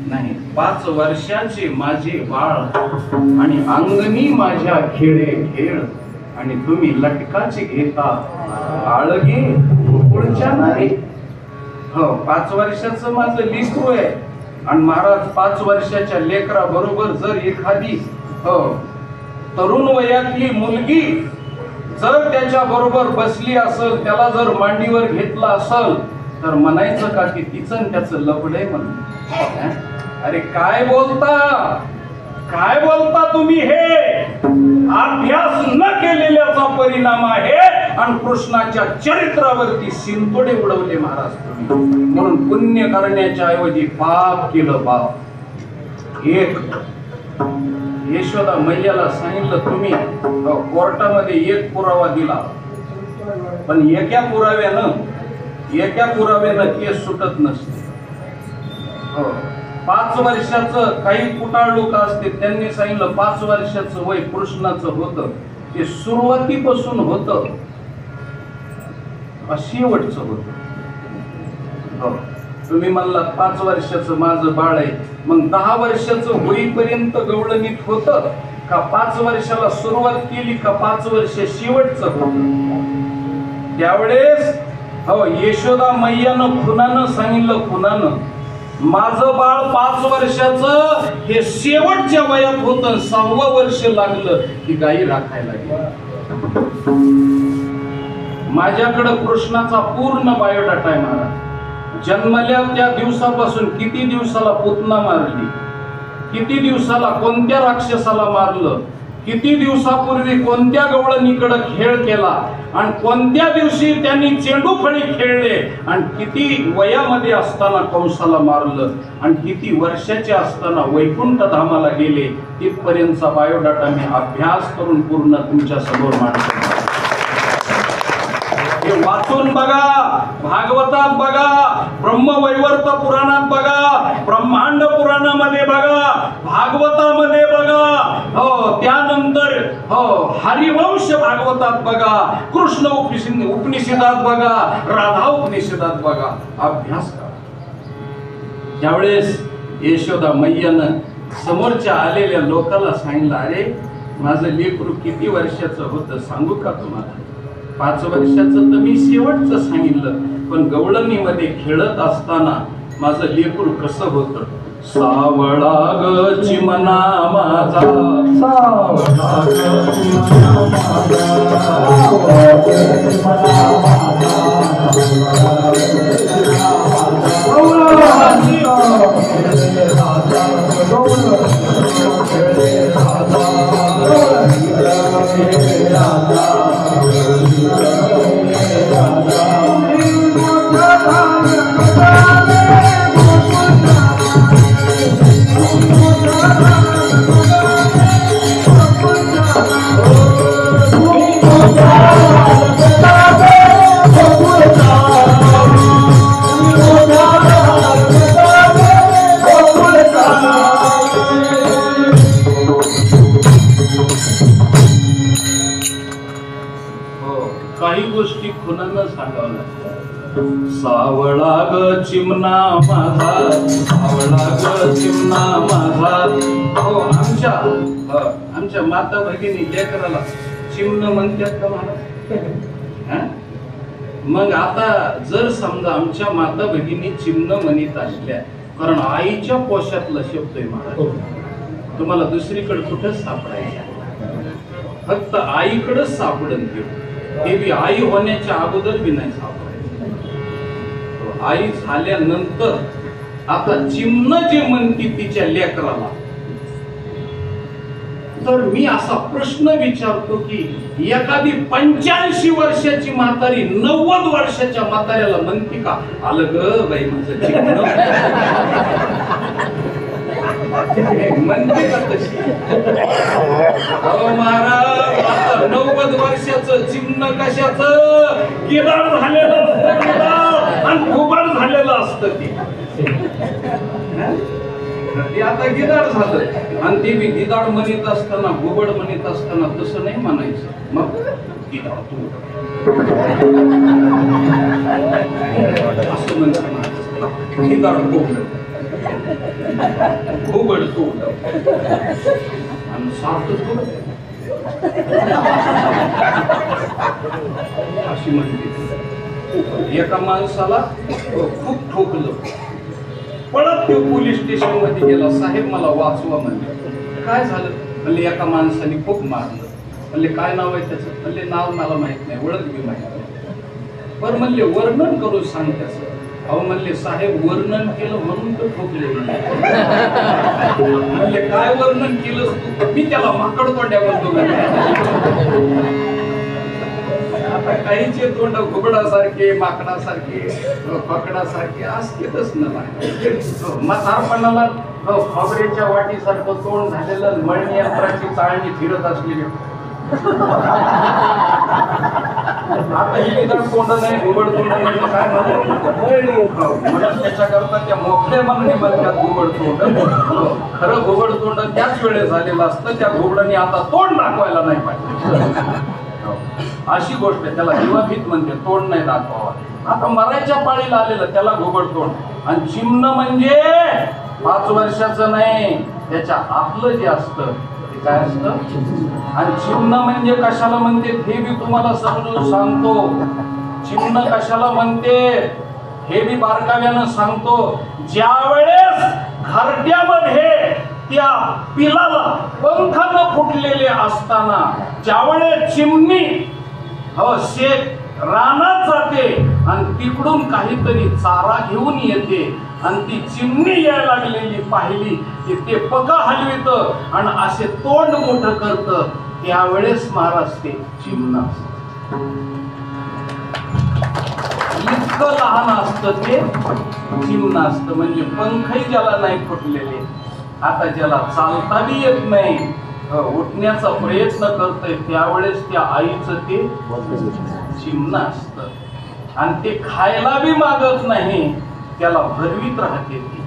नाही. 5 वर्षाचे माझे बाळ आणि अंगणी माझ्या खेळे खेळ, आणि तुम्ही लटकाचे घेता आळगे पुढच्या नाही. हो, 5 वर्षाचं माझं लेकरू आहे. आणि महाराज 5 वर्षाच्या लेकरा बरोबर जर एखादी तरुण वयातली मुलगी जर त्याच्या बरोबर बसली असेल, त्याला जर मांडीवर घेतला असेल, तर म्हणायचं का की तिचं त्याचं लफड आहे म्हणून? अरे काय बोलता तुम्ही? हे अभ्यास न केलेल्याचा परिणाम आहे. आणि कृष्णाच्या चरित्रावरती शिंतोडे उडवले महाराज तुम्ही. म्हणून पुण्य करण्याच्या ऐवजी पाप केलं. पाप. एक यशोदा मैयाला सांगितलं तुम्ही कोर्टामध्ये एक पुरावा दिला, पण एका पुराव्यानं केस सुटत नसते. 5 वर्षाचं काही कुटाळ लोक असते, त्यांनी सांगितलं 5 वर्षाचं वय कृष्णाचं होतं ते सुरुवातीपासून होतं, शेवटचं होतं. तुम्ही म्हणला 5 वर्षाचं माझं बाळ आहे, मग 10 वर्षाचं होईपर्यंत गवळणीत होतं का? 5 वर्षाला सुरुवात केली का 5 वर्ष शेवटचं होतं? त्यावेळेस यशोदा मैयानं खुनानं सांगितलं, माझं बाळ 5 वर्षाचं हे शेवटच्या वयात होतं. 6वं वर्ष लागलं की गाई राखायला गेली. माझ्याकडे कृष्णाचा पूर्ण बायोडाटा आहे महाराज. जन्मल्या त्या दिवसापासून किती दिवसाला पुतना मारली, किती दिवसाला कोणत्या राक्षसाला मारलं, किती दिवसापूर्वी कोणत्या गवळणीकडे खेळ केला, आणि कोणत्या दिवशी त्यांनी चेंडू फळी खेळले, आणि किती वयामध्ये असताना कंसाला मारलं, आणि किती वर्षाचे असताना वैकुंठ धामाला गेले, तिथपर्यंतचा बायोडाटा मी अभ्यास करून पूर्ण तुमच्या समोर मांडतो. हे वाचून बघा, भागवतात बघा, ब्रह्मवैवर्त पुराणात बघा, ब्रह्मांड पुराणामध्ये बघा, भागवतामध्ये बघा, त्यानंतर हरिवंश भागवतात बघा, कृष्ण उपनिषदात बघा, राधा उपनिषदात बघा. अभ्यास करा. त्यावेळेस यशोदा मैयानं समोरच्या आलेल्या लोकांना सांगितलं, अरे माझं लेकरू किती वर्षाचं होतं सांगू का तुम्हाला? 5 वर्षाचं तर मी शेवटचं सांगितलं, पण गवळणीमध्ये खेळत असताना माझं लेकरू कसं होतं? सावळा ग चिमणा माझा, सावळा ग चिमणा काही गोष्टी खुनानं सांगावं लागतात. सावळा ग चिमणा माझा, सावळा ग चिमणा माझा. आमच्या माता भगिनी लेकराला चिमण म्हणतात का मला? मग आता जर समजा आमच्या माता भगिनी चिमण म्हणत असल्या, कारण आईच्या पोशातला शब्द आहे महाराज, तुम्हाला दुसरीकडे कुठंच सापडायचं, फक्त आईकडेच सापडन. ते बी आई होण्याच्या अगोदर बी नाही सापडायचं. आई झाल्यानंतर आता चिमण जे म्हणते तिच्या लेकराला, तर मी असा प्रश्न विचारतो की एखादी 85 वर्षाची म्हातारी 90 वर्षाच्या म्हाताऱ्याला म्हणते का, आलं ग बाई माझं चिमण? म्हणते का तशी? अहो महाराज, आता 90 वर्षाचं चिमण कशाचं? गिराड झालेलं असतं आणि घुबड झालेलं असतं ते आता गिदाड झालं. आणि ते मी गिदाड म्हणत असताना, घुबड म्हणत असताना तसं नाही म्हणायचं. मग गिदाड तू असं म्हणताना गिदाड तोडलं, घुबड तोडलं आणि सारखं तोडलं अशी म्हणते. एका माणसाला खूप ठोकलं, पळत तो पोलीस स्टेशन मध्ये गेला. साहेब मला वाचवा म्हणले. काय झालं? म्हणले एका माणसाने खूप मारलं. म्हणले काय नाव आहे त्याचं? म्हणले नाव मला माहित नाही, ओळख बी माहित नाही. बरं म्हणले वर्णन करून सांग त्याचं. अहो म्हणले साहेब वर्णन केलं म्हणून तर ठोकले. म्हणले काय वर्णन केलंस तू? मी त्याला माकड तोंड्या म्हणतो. आता काहीचे तोंड घुबडासारखे, माकडासारखे, पकडासारखे असतेच ना. म्हातारपणाला खोबऱ्याच्या वाटीसारखं तोंड झालेलं, मळणी यंत्राची चाळणी फिरत असलेली. आता ही निदान तोंड नाही, घुबड तोंड नाही, काय म्हणून त्याच्याकरता त्या मोकळ्या मागणी म्हणतात घुबड तोंड. खरं घुबड तोंड त्याच वेळेस झालेलं असतं. त्या घुबडाने आता तोंड दाखवायला नाही पाहिजे. अशी गोष्ट आहे. त्याला जीवाभीत म्हणते, तोंड नाही दाखवावा. आता मरायच्या पाळीला आलेलं त्याला घुबड तोंड. आणि चिमण म्हणजे 5 वर्षाचं नाही, त्याच्या आतलं जे असतं ते काय असतं. आणि चिमण म्हणजे कशाला म्हणते हे बी तुम्हाला समजून सांगतो. चिमण कशाला म्हणते हे बी बारकाव्यानं सांगतो. ज्या वेळेस घरट्यामध्ये त्या पिलाला पंख न फुटलेले असताना ज्यावेळेस चिमणी शेत रानात जाते आणि तिकडून काहीतरी चारा घेऊन येते आणि ती चिमणी यायला लागलेली पाहिली की ते पका हलवित आणि असे तोंड मोठं करत, त्यावेळेस महाराज ते चिमण इतकं लहान असतं ते चिमण असतं. म्हणजे पंखही ज्याला नाही फुटलेले, आता ज्याला चालता बी येत नाही, उठण्याचा प्रयत्न करतोय, त्यावेळेस त्या आईचं ते चिमण असतं. आणि ते खायला बी मागत नाही, त्याला भरवीत राहते ती.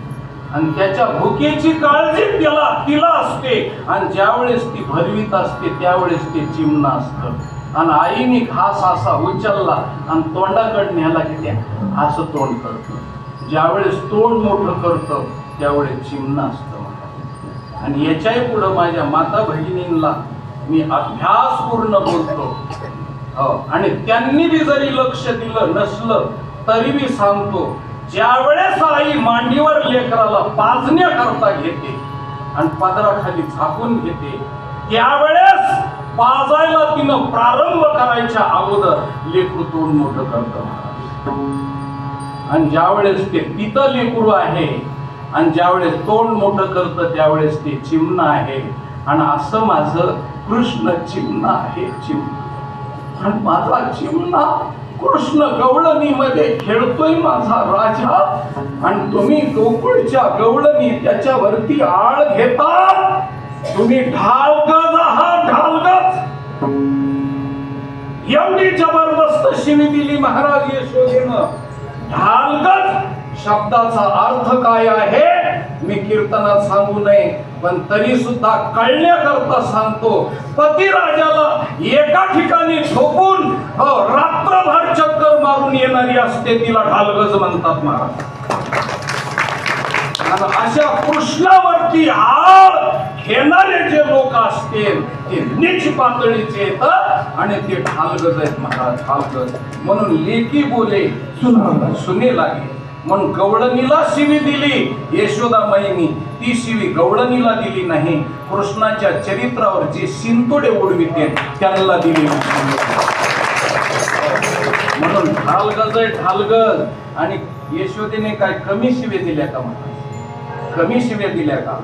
आणि त्याच्या भुकेची काळजी तिला असते. आणि ज्यावेळेस ती भरवीत असते त्यावेळेस ते चिमण असतं. आणि आईने घास असा उचलला आणि तोंडाकडे न्याला की त्या असं तोंड करतं. ज्यावेळेस तोंड मोठं करतं त्यावेळेस चिमण असतं. आणि याच्याही पुढं माझ्या माता भगिनींना मी अभ्यासपूर्ण बोलतो. आणि त्यांनी बी जरी लक्ष दिलं नसलं तरी मी सांगतो, ज्यावेळेस आई मांडीवर लेकराला पाजण्याकरता घेते आणि पदराखाली झाकून घेते, त्यावेळेस पाजायला तिनं प्रारंभ करायच्या अगोदर लेकरू तोंड मोठं करतं. आणि ज्यावेळेस ते पितं लेकरू आहे आणि ज्यावेळेस तोंड मोठं करतं त्यावेळेस ते चिमण आहे. आणि असं माझं कृष्ण चिमण आहे. चिमण आणि माझा चिमणा कृष्ण गवळणीमध्ये खेळतोय माझा राजा. आणि तुम्ही गोकुळच्या गवळणी त्याच्यावरती आळ घेता. तुम्ही ढालगज आहात, ढालगज. एवढी जबरदस्त शिवी दिली महाराज यशोदेनं. ढालगज शब्दाचा अर्थ काय आहे मी कीर्तनात सांगू नये, पण तरी सुद्धा कळण्याकरता सांगतो. पतिराजाला एका ठिकाणी झोपून रात्रभर चक्कर मारून येणारी असते, तिला ढालगज म्हणतात महाराज. आणि अशा कृष्णावरती आळ घेणारे जे लोक असतील ते नीच पातळीचे येतात आणि ते ढालगज आहेत महाराज, ढालगज. म्हणून लेकी बोले सुने लागे. म्हणून गवळणीला शिवी दिली यशोदामाईनी, ती शिवी गवळणीला दिली नाही. कृष्णाच्या चरित्रावर जे शिंतोडे उडविते त्यांना दिली. म्हणून ढालगज आहे ढालगज. आणि यशोदेने काय कमी शिवे दिल्या का मला? कमी शिवे दिल्या का?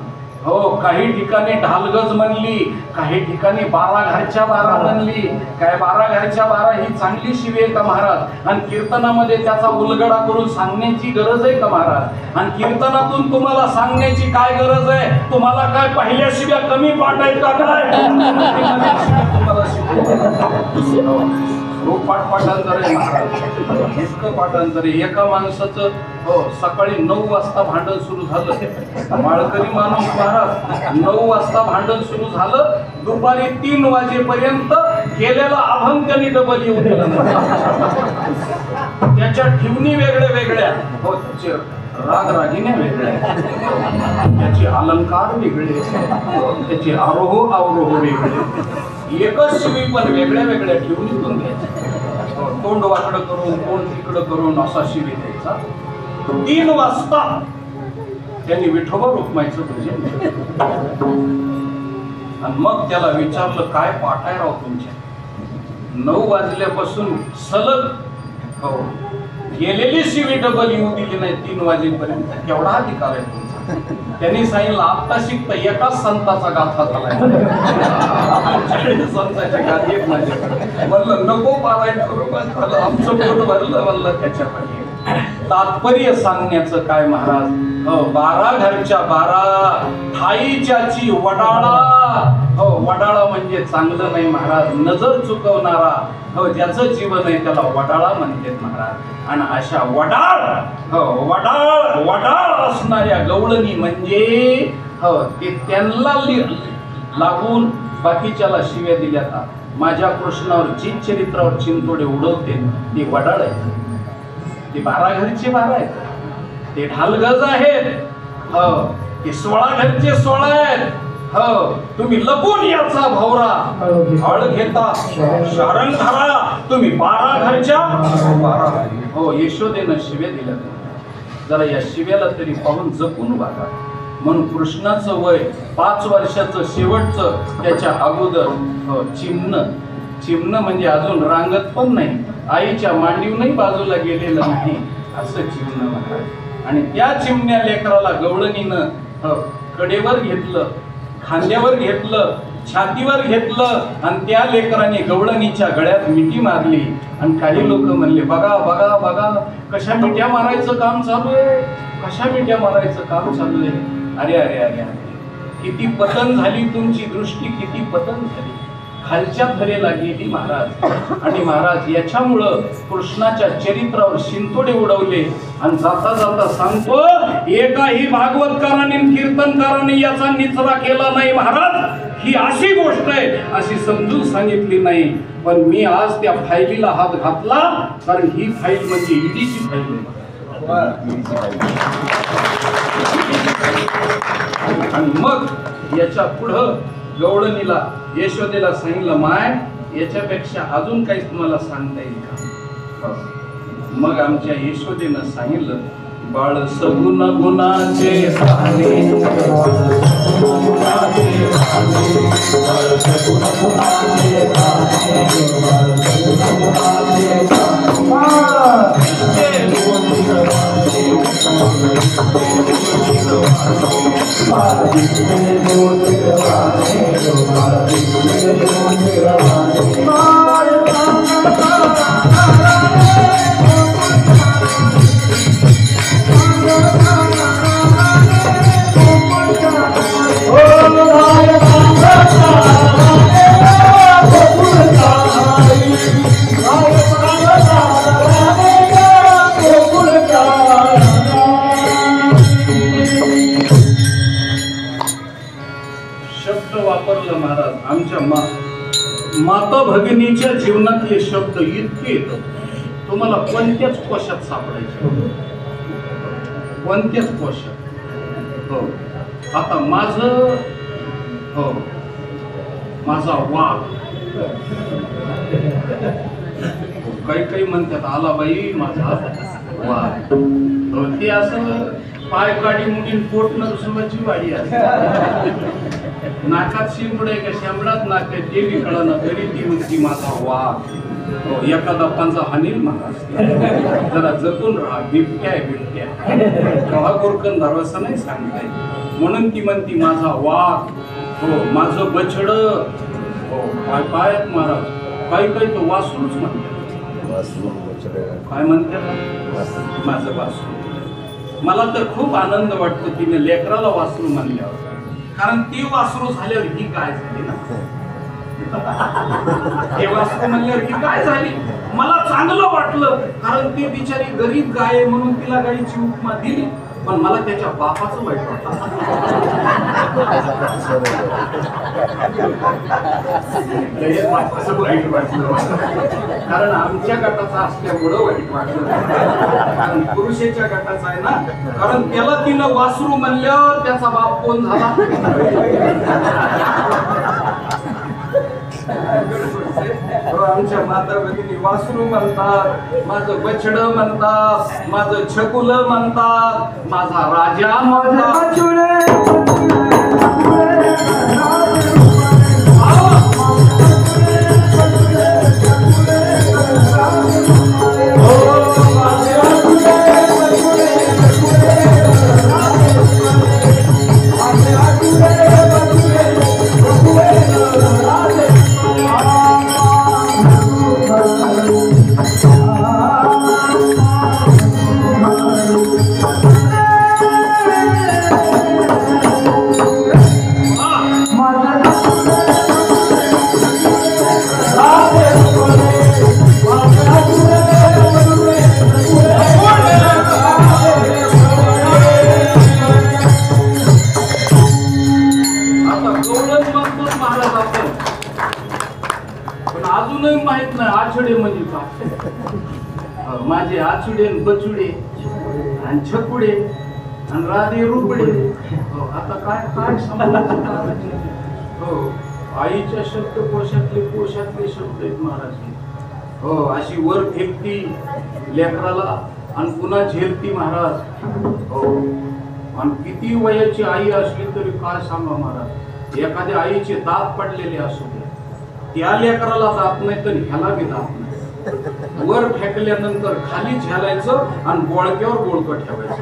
हो, काही ठिकाणी ढालगज म्हणली, काही ठिकाणी 12 घरच्या 12 म्हणली. काय 12 घरच्या 12 ही चांगली शिवे आहे का महाराज? आणि कीर्तनामध्ये त्याचा उलगडा करून सांगण्याची गरज आहे का महाराज? आणि कीर्तनातून तुम्हाला सांगण्याची काय गरज आहे? तुम्हाला काय पहिल्या शिव्या कमी पाठ आहेत का काय? तुम्हाला शिकवतो रोज पाठांतर आहे महाराज, इतकं पाठांतर आहे. एका माणसाचं हो सकाळी 9 वाजता भांडण सुरू झालं. माळकरी माणूस महाराज 9 वाजता भांडण सुरू झालं, दुपारी 3 वाजेपर्यंत केलेला अभंग त्यांनी डबल येऊन दिला. त्याच्या ठिवणी वेगळ्या वेगळ्या, हो त्याचे रागरागिण्या वेगळ्या, त्याचे अलंकार वेगळे, त्याचे आरोह अवरोह वेगळे. एकच शिवी पण वेगळ्या वेगळ्या ठिवणीतून घ्यायच्या. तोंड वाकडं करून तोंड तिकडं करून असा शिवी द्यायचा. 3 वाजता त्यांनी विठोबा रुक्माईचं भजन केलं. आणि मग त्याला विचारलं काय पाठ आहे राव तुमच्या? 9 वाजल्यापासून सलग हो गेलेली शिवी डबल येऊ दिली नाही 3 वाजेपर्यंत. केवढा अधिकार आहे तुमचा? त्यांनी सांगितलं आता शिकता एकाच संताचा गाथा झालाय. संताच्या गाथी एक माझ्याकडे. म्हणलं नको पारायण करू, आमचं पोट भरलं. म्हणलं त्याच्यामध्ये तात्पर्य सांगण्याचं काय महाराज? 12 घरच्या 12 ठाईच्याची वडाळा. हो वडाळा म्हणजे चांगलं नाही महाराज, नजर चुकवणारा. हो ज्याचं जीवन आहे त्याला वडाळा म्हणतात महाराज. आणि अशा वडाळ असणाऱ्या गवळणी म्हणजे हो ते त्यांना लागून बाकीच्याला शिव्या दिल्या का? माझ्या कृष्णावर जी चरित्रावर चिंतोडे उडवते ती वडाळ आहे. ते 12 घरचे 12 आहेत, ते ढालगज आहेत. हो ते 16 घरचे 16 आहेत. हो तुम्ही लपून याचा भवरा हळ घेता शारण धरा. तुम्ही 12 घरच्या 12. हो यशोदेनं शिव्या दिल्या. जरा या शिव्याला तरी पाहून जपून वागा. म्हणून कृष्णाचं वय 5 वर्षाचं शेवटचं त्याच्या अगोदर हो चिमणं म्हणजे अजून रांगत पण नाही, आईच्या मांडीवनही बाजूला गेलेलं नाही असं चिमणं म्हणतात. आणि त्या चिमण्या लेकराला गवळणीनं कडेवर घेतलं, खांद्यावर घेतलं, छातीवर घेतलं आणि त्या लेकराने गवळणीच्या गळ्यात मिठी मारली. आणि काही लोक म्हणले बघा बघा बघा कशा मिठ्या मारायचं काम चालू आहे, कशा मिठ्या मारायचं काम चालू आहे. अरे अरे अरे अरे किती पतन झाली तुमची दृष्टी, किती पतन झाली, खालच्या थरेला गेली महाराज. आणि महाराज याच्यामुळं कृष्णाच्या चरित्रावर शिंतोडे उडवले. आणि जाता जाता सांगतो एकाही भागवतकाराने कीर्तनकाराने याचा निचरा केला नाही महाराज. ही अशी गोष्ट आहे अशी समजून सांगितली नाही. पण मी आज त्या फाईलीला हात घातला कारण ही फाईल म्हणजे ईडीची फाईल आहे. आणि मग याच्या पुढं गवळणीला यशोदेला सांगितलं माय याच्यापेक्षा अजून काही तुम्हाला सांगता येईल का? मग आमच्या यशोदेनं सांगितलं बाळ सगुण गुणाचे माता भगिनीच्या जीवनातले शब्द इतके येतात तुम्हाला कोणत्याच कोशात सापडायचे, कोणत्याच कोशात. हो आता माझा वाघ काही काही म्हणतात आला बाई माझा वाघ. ते असं पाय काढी मुलीन पोट नरसुमाची वाडी असते. नाकात शिंपड आहे का शेंबडात नाक आहे ते बी कळणं तरी ती म्हणती माझा वाघ. एखादा पंचा हानील महाराज, जरा जपून राहा, बिबट्या आहे बिबट्या, केव्हा गोरकन धरावं नाही सांगताय. म्हणून ती म्हणती माझा वाघ, हो माझं बछड, हो काय काय महाराज, काही काही तो वासरूच म्हणतात. काय म्हणतात माझं वासरू. मला तर खूप आनंद वाटतो तिने लेकराला वासरू म्हणल्यावर, कारण ती वासरू झाल्यावर ही काय झाली ना, हे वासरू म्हणल्यावर ही काय झाली. मला चांगलं वाटलं, कारण ती बिचारी गरीब गाय आहे म्हणून तिला गायीची उपमा दिली, पण मला त्याच्या बापाचं वाईट वाटलं. वाईट वाटलं कारण आमच्या गटाचा असल्यामुळं वाईट वाटलं, कारण पुरुषाच्या गटाचा आहे ना, कारण त्याला तिनं वासरू म्हणल्यावर त्याचा बाप कोण झाला. आमच्या माता भगिनी वासरू म्हणतात, माझं बछड म्हणतात, माझं छकुल म्हणतात, माझा राजा म्हणतात. अजूनही माहित नाही आछडे म्हणजे काय. माझे आचुडे बचुडे आणि छकुडे आणि राधे रुपडे, आता काय काय समजलं. हो आईच्या शब्दकोशातले शब्द आहेत महाराज. हो अशी वर फेकती लेकराला आणि पुन्हा झेलती महाराज. हो आणि किती वयाची आई असली तरी काय सांगा महाराज, एखाद्या आईचे दात पडलेले असू दे, त्या लेकराला जात नाही तर ह्याला बी जात नाही. वर फेकल्यानंतर खाली झेलायचं आणि बोळक्यावर बोळकं ठेवायचं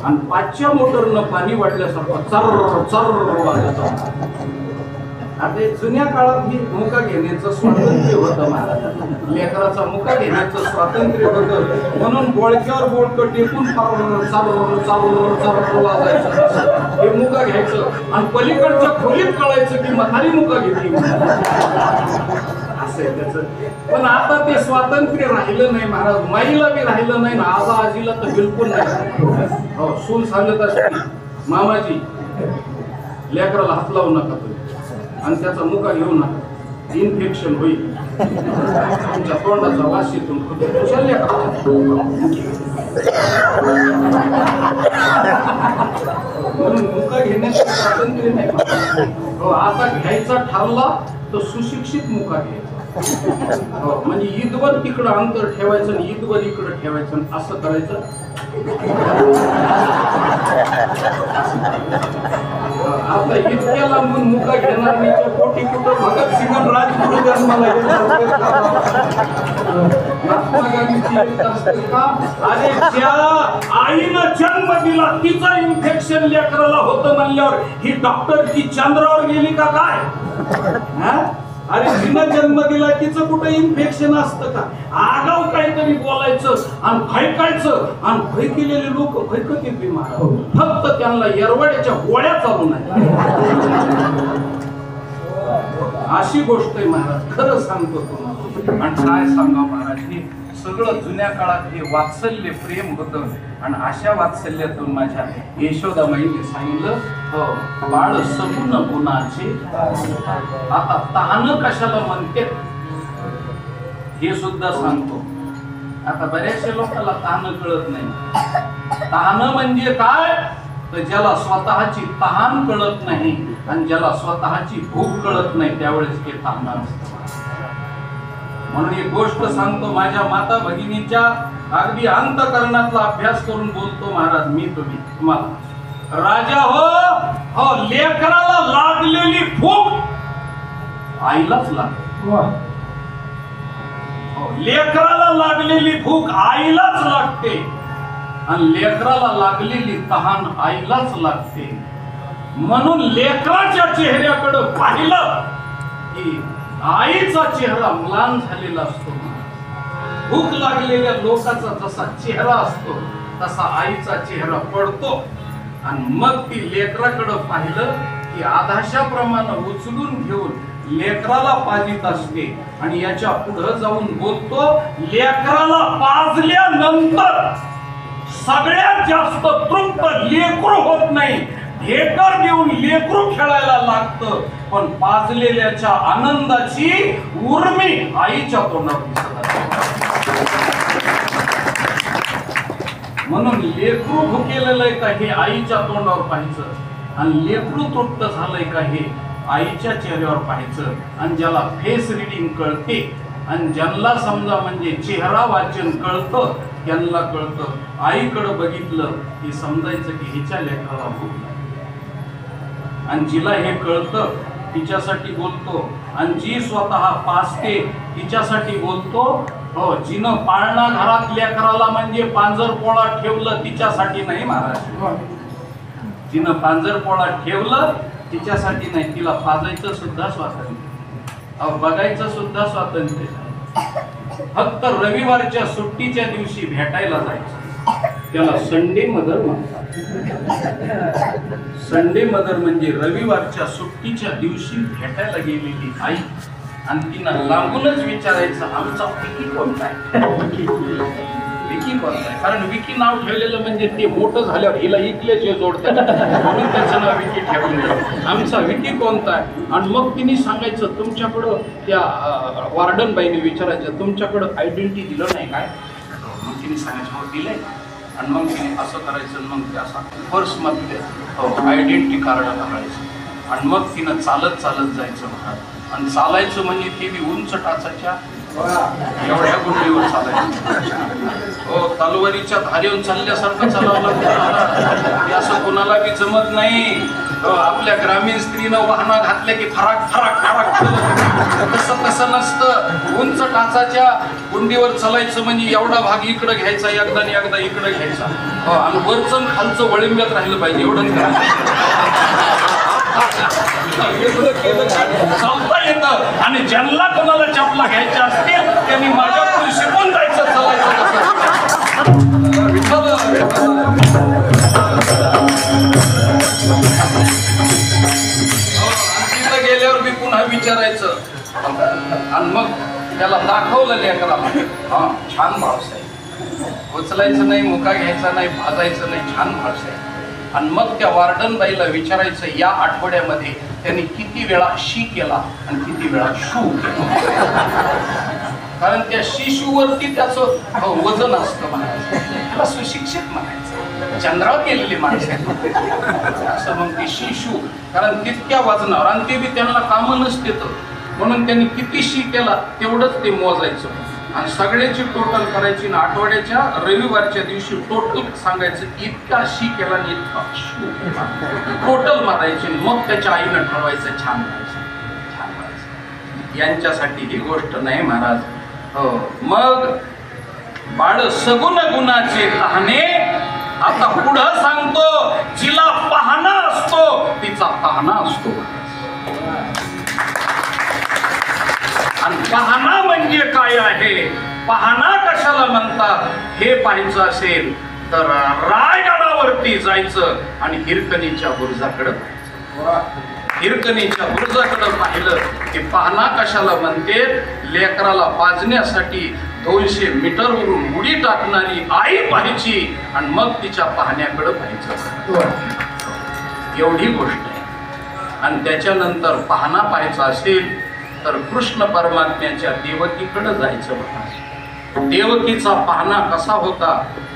आणि 5च्या मोटरनं पाणी वाढल्यासारखं चर्र चर्र वाजत. आता जुन्या काळात ही मुका घेण्याचं स्वातंत्र्य होतं महाराज, लेकराचा मुका घेण्याचं स्वातंत्र्य होतं, म्हणून बोळक्यावर बोळकं टेकून चालू चालू चालू वाजायचं. हे मुका घ्यायचं आणि पलीकडच्या खोलीत कळायचं की म्हातारी मुका घेतली असं त्याच. पण आता ते स्वातंत्र्य राहिलं नाही महाराज, माईला बी राहिलं नाही ना, आजा आजीला तर बिलकुल नाही. हो सून सांगत असते मामाजी लेकराला हात लावू नका तुम्ही आणि त्याचा मुका घेऊ नका, इन्फेक्शन होईल, तुमच्या तोंडाचा वास येतो. म्हणून मुका घेण्याचं स्वातंत्र्य नाही. हो आता घ्यायचा ठरला तर सुशिक्षित मुका घ्यायचा. हो म्हणजे ईदवर तिकडं अंतर ठेवायचं आणि ईदवर इकडं ठेवायचं असं करायचं. आता इतक्या लांबून मुका घेणार नाही, पोटी कुठं भगतसिंग राजगुरू जन्माला अरे ज्या आईनं जन्म दिला तिचा इन्फेक्शन लेकराला होतं म्हणल्यावर ही डॉक्टरची चंद्रावर गेली का काय. अरे तिनं जन्म दिला तिचं कुठं इन्फेक्शन असतं का. आगाव काहीतरी बोलायचं आणि फैकायचं आणि फैकिलेले लोक फैकत येते महाराज, फक्त त्यांना येरवाड्याच्या गोळ्या चालू नाही. अशी गोष्ट आहे महाराज, खरं सांगतो तुम्हाला. आणि काय सांगा महाराज, हे सगळं जुन्या काळात हे वात्सल्य प्रेम होतं आणि अशा वात्सल्यातून माझ्या यशोदाबाईंनी सांगितलं, हो बाळ सगुण गुणाचे आता तहान कशाला म्हणते हे सुद्धा सांगतो. आता बऱ्याचशा लोकांना तहान कळत नाही. तहान म्हणजे काय तर ज्याला स्वतःची तहान कळत नाही आणि ज्याला स्वतःची भूक कळत नाही त्यावेळेस ते तहान असतं. म्हणून एक गोष्ट सांगतो, माझ्या माता भगिनीच्या अगदी अंतकरणातला अभ्यास करून बोलतो महाराज मी तुम्हाला. राजा हो लेकराला लागलेली भूक आईलाच लागते. लेकराला लागलेली भूक आईलाच लागते आणि लेकराला लागलेली तहान आईलाच लागते. म्हणून लेकराच्या चेहऱ्याकडे पाहिलं की आईचा चेहरा म्लान झालेला असतो. भूक लागलेल्या लोकांचा जसा चेहरा असतो तसा आईचा चेहरा पडतो. आणि मग ती लेकराकडे पाहिलं की आधाशाप्रमाणे उचलून घेऊन लेकराला पाजित असते. आणि याच्या पुढे जाऊन बोलतो, लेकराला पाजल्यानंतर सगळ्यात जास्त तृप्त लेकरू होत नाही. ढेकर देऊन लेकरू खेळायला लागतं, पण पाजलेल्याच्या आनंदाची उर्मी आईच्या तोंडावर दिसत असते. म्हणून लेकरू भुकेलेलं आहे का हे आईच्या तोंडावर पाहायचं आणि लेकरू तृप्त झालंय का हे आईच्या चेहऱ्यावर पाहायचं. आणि ज्याला फेस रिडिंग कळते आणि ज्यांना समजा म्हणजे चेहरा वाचन कळतं त्यांना कळतं. आईकडे बघितलं की समजायचं की हिच्या लेकराला भूक लागली. आणि जिला हे कळतं तिच्यासाठी बोलतो आणि जी स्वतः पाजते तिच्यासाठी बोलतो. हो, जिनं पाळणा घरात लेकराला म्हणजे पांजरपोळा ठेवलं तिच्यासाठी नाही महाराज. जिनं पांजरपोळा ठेवलं तिच्यासाठी नाही, तिला पाजायचं सुद्धा स्वातंत्र्य, बघायचं सुद्धा स्वातंत्र्य. फक्त रविवारच्या सुट्टीच्या दिवशी भेटायला जायचं, त्याला संडे मदर म्हणतात. संडे मदर म्हणजे रविवारच्या सुट्टीच्या दिवशी भेटायला गेलेली आई. आणि तिनं लांबूनच विचारायचं आमचा विकी कोणता आहे, विकी कोणता आहे. कारण विकी नाव ठेवलेलं म्हणजे ते मोठं झाल्यावर हिला इकल्याचे जोडतात म्हणून त्याचं नाव विकी ठेवलेलं. आमचा विकी कोणता आहे. आणि मग तिने सांगायचं तुमच्याकडं, त्या वॉर्डन बाईने विचारायचं तुमच्याकडं आयडेंटिटी दिलं नाही काय. मग तिने सांगायचं हो दिलंय. आणि मग तिने असं करायचं, मग ते असं पर्समध्ये आयडेंटिटी कार्ड घालायचं. आणि मग तिनं चालत चालत जायचं म्हणतात. आणि चालायचं म्हणजे ती बी उंच टाचाच्या एवढ्या गुंडीवर चालायचं. हो, तलवारीच्या धारेवर चालल्यासारखं चालावं लागतं. असं कोणाला बी जमत नाही. आपल्या ग्रामीण स्त्रीनं वाहना घातल्या की फराक फराक फराक, तसं तसं नसतं. उंच टाचाच्या गुंडीवर चालायचं म्हणजे एवढा भाग इकडं घ्यायचा एकदा आणि एकदा इकडं घ्यायचा. आणि वरचं खालचं वळिंब्यात राहिलं पाहिजे एवढंच चालता येतं. आणि ज्यांना कोणाला चपला घ्यायच्या असतील त्यांनी माझ्याकडून शिकून जायचं चालायचं. तिथं गेल्यावर मी पुन्हा विचारायचं आणि मग त्याला दाखवलं लेकराला, हा छान भावसाहेब, उचलायचं नाही, मुका घ्यायचा नाही, भाजायचं नाही, छान भावसाहेब. आणि मग त्या वॉर्डन बाईला विचारायचं या आठवड्यामध्ये त्यांनी किती वेळा शी केला आणि किती वेळा शू केला. कारण त्या शिशूवरती त्याचं वजन असतं म्हणायचं. त्याला सुशिक्षित म्हणायचं, चंद्रावर गेलेली माणसं असं. मग ती शिशू कारण तितक्या वजनावर, आणि ते बी त्यांना कामं नसते म्हणून त्यांनी किती शी केला तेवढंच ते मोजायचं. आणि सगळ्याची टोटल करायची ना आठवड्याच्या रविवारच्या दिवशी टोटल सांगायचं इतका शी केला आणि इतका शू केला, टोटल मारायची. मग त्याच्या आईनं ठरवायचं छान व्हायचं, छान व्हायचं. यांच्यासाठी ही गोष्ट नाही महाराज. हो, मग बाळ सगुण गुणाचे तहाने. आता पुढं सांगतो, जिला पाहणा असतो तिचा ताहना असतो. आणि पाहणा म्हणजे काय आहे, पाहणा कशाला म्हणतात हे पाहायचं असेल तर रायगडावरती जायचं आणि हिरकणीच्या बुरुजाकडे पाहायचं. हिरकणीच्या बुरुजाकडे पाहिलं की पाहणा कशाला म्हणते, लेकराला पाजण्यासाठी 200 मीटरवरून उडी टाकणारी आई पाहायची आणि मग तिच्या पाहण्याकडे पाहायचं. एवढी गोष्ट आहे. आणि त्याच्यानंतर पाहणा पाहायचा असेल तर कृष्ण परमात्म्याच्या देवकीकडे जायचं बघा. देवकीचा पाहणा कसा होता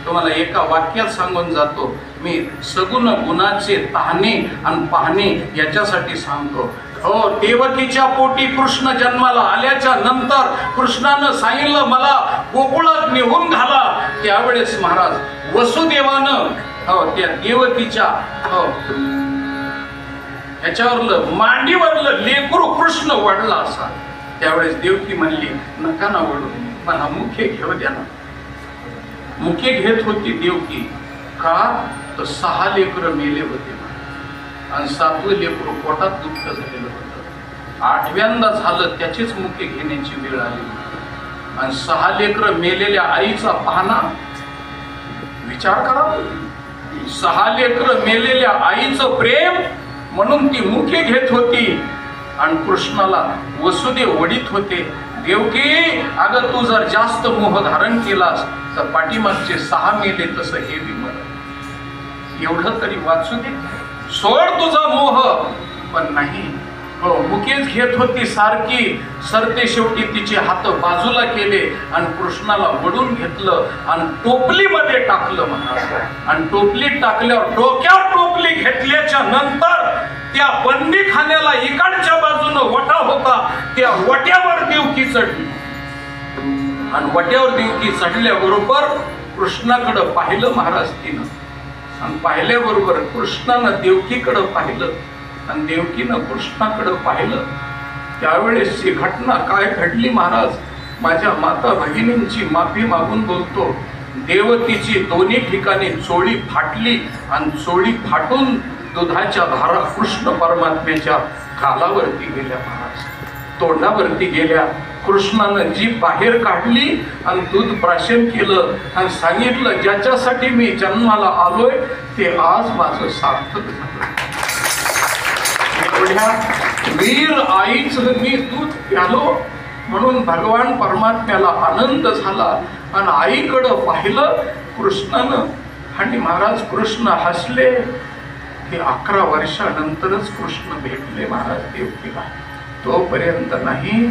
तुम्हाला एका वाक्यात सांगून जातो मी. सगुण गुणाचे ताहने आणि पाहणे याच्यासाठी सांगतो. हो, देवकीच्या पोटी कृष्ण जन्माला आल्याच्या नंतर कृष्णानं सांगितलं मला गोकुळात निघून घाला. त्यावेळेस महाराज वसुदेवानं त्या देवकीच्या ह्याच्यावरलं मांडीवरलं लेकरू कृष्ण वडला असा. त्यावेळेस देवकी म्हणली नका ना वडू, मला मुखे घेऊ द्या ना. मुखे घेत होती देवकी का तर 6 लेकरं मेले होते आणि 7वं लेकरू पोटात दुःख झालेलं होतं. 8व्यांदा झालं त्याचीच मुखे घेण्याची वेळ आली आणि 6 लेकरं मेलेल्या आईचा पाहणा विचार करा. 6 लेकरं मेलेल्या आईचं प्रेम म्हणून ती मुखे घेत होती आणि कृष्णाला वसुदेव वडीत होते. देवकी अगं तू जर जास्त मोह धारण केलास तर पाठीमागचे 6 मेले तसं हे बी मर. एवढं तरी वाचू दे, सोड तुझा मोह. पण नाही, हो मुकेच घेत होती सारखी. सरते शेवटी तिचे हात बाजूला केले आणि कृष्णाला वडून घेतलं आणि टोपलीमध्ये टाकलं महाराज. आणि टोपलीत टाकल्यावर डोक्यावर टोपली घेतल्याच्या नंतर त्या बंदीखान्याला इकडच्या बाजूनं वटा होता, त्या वट्यावर देवकी चढली आणि वट्यावर देवकी चढल्याबरोबर कृष्णाकडं पाहिलं महाराज तिनं. आणि पाहिल्याबरोबर कृष्णानं देवकीकडं पाहिलं आणि देवकीनं कृष्णाकडं पाहिलं. त्यावेळेस ही घटना काय घडली महाराज, माझ्या माता भगिनींची माफी मागून बोलतो. देवकीची दोन्ही ठिकाणी चोळी फाटली आणि चोळी फाटून दुधाच्या धारा कृष्ण परमात्म्याच्या गालावरती गेल्या महाराज, तोंडावरती गेल्या. कृष्णानं जी बाहेर काढली आणि दूध प्राशन केलं आणि सांगितलं ज्याच्यासाठी मी जन्माला आलोय ते आज माझं सार्थक झालं. एवढ्या वीर आईचं मी दूध प्यालो म्हणून भगवान परमात्म्याला आनंद झाला आणि आईकडं पाहिलं कृष्णानं. आणि महाराज कृष्ण हसले. ते 11 वर्षानंतरच कृष्ण भेटले महाराज देवकीला. तोपर्यंत नाही.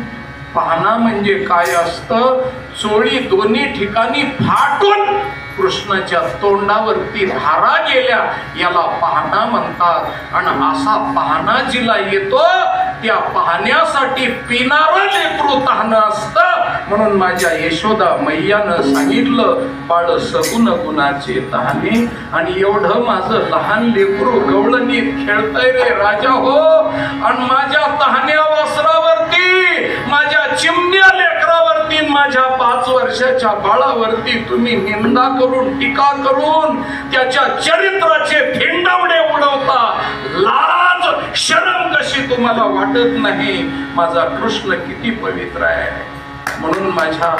पाहणा म्हणजे काय असतं, चोळी दोन्ही ठिकाणी फाटून कृष्णाच्या तोंडावरती धारा गेल्या याला पाहणा म्हणतात. आणि असा पाहणा जिला येतो त्या पाहण्यासाठी पिणारं लेकरू तहानं असतं. म्हणून माझ्या यशोदा मैयानं सांगितलं बाळ सगुण गुणाचे तहाने. आणि एवढं माझं लहान लेकरू गवळणीत खेळतय रे राजा हो. आणि माझ्या तहान्या वस्त्रावरती, माझ्या चिमण्या लेकरावरती, माझ्या 5 वर्षाच्या बाळावरती तुम्ही निंदा करून टीका करून त्याच्या चरित्राचे थिंडवडे उडवता. लाज शरम कशी तुम्हाला वाटत नाही? माझा कृष्ण किती पवित्र आहे. म्हणून माझ्या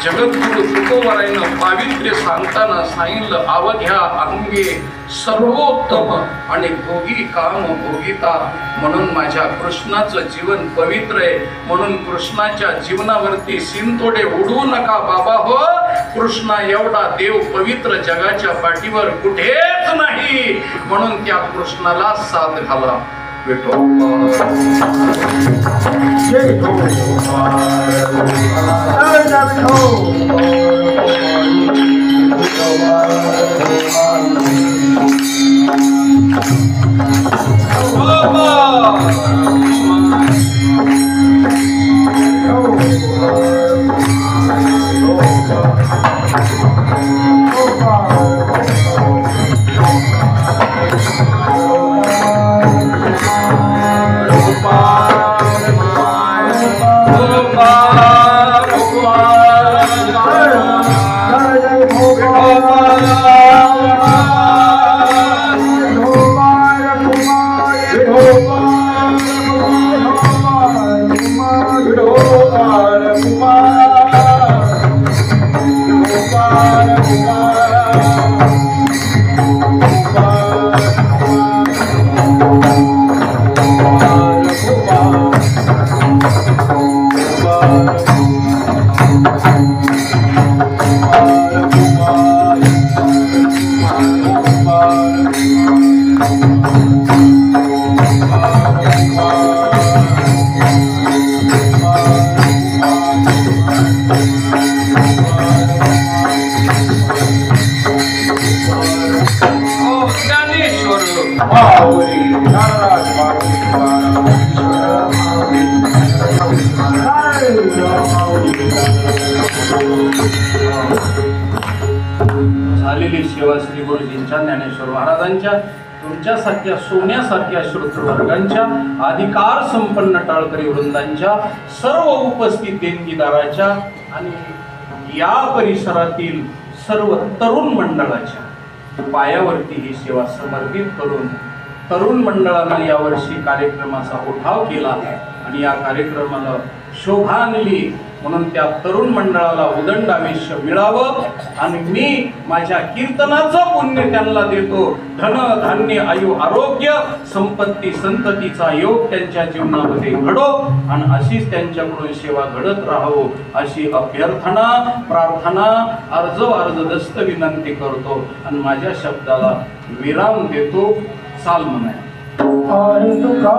जगद्गुरु तुकोबरायनं पावित्र्य सांगताना सांगितलं अवघ्या अंगे सर्वोत्तम आणि भोगी काम भोगिता. म्हणून माझ्या कृष्णाचं जीवन पवित्र आहे. म्हणून कृष्णाच्या जीवनावरती सिंतोडे उडवू नका बाबा हो. कृष्णा एवढा देव पवित्र जगाच्या पाठीवर कुठेच नाही. म्हणून त्या कृष्णाला साथ घाला. झालेली सेवा श्री गुरुजींच्या ज्ञानेश्वर महाराजांच्या तुमच्यासारख्या सोन्यासारख्या श्रोतृवर्गांच्या अधिकार संपन्न टाळकरी वृंदांच्या सर्व उपस्थित देणगीदाराच्या आणि या परिसरातील सर्व तरुण मंडळाच्या पायावरती ही सेवा समर्पित करून तरुण मंडळानं यावर्षी कार्यक्रमाचा उठाव केला आणि या कार्यक्रमाला शोभा आणली म्हणून त्या तरुण मंडळाला उदंड आयुष्य मिळावं आणि मी माझ्या कीर्तनाचं पुण्य त्यांना देतो. धन धान्य आयु आरोग्य संपत्ती संततीचा योग त्यांच्या जीवनामध्ये घडो आणि अशीच त्यांच्याकडून सेवा घडत राहावो अशी अभ्यर्थना प्रार्थना अर्ज विनंती करतो आणि माझ्या शब्दाला विराम देतो. चाल म्हणाय और तुका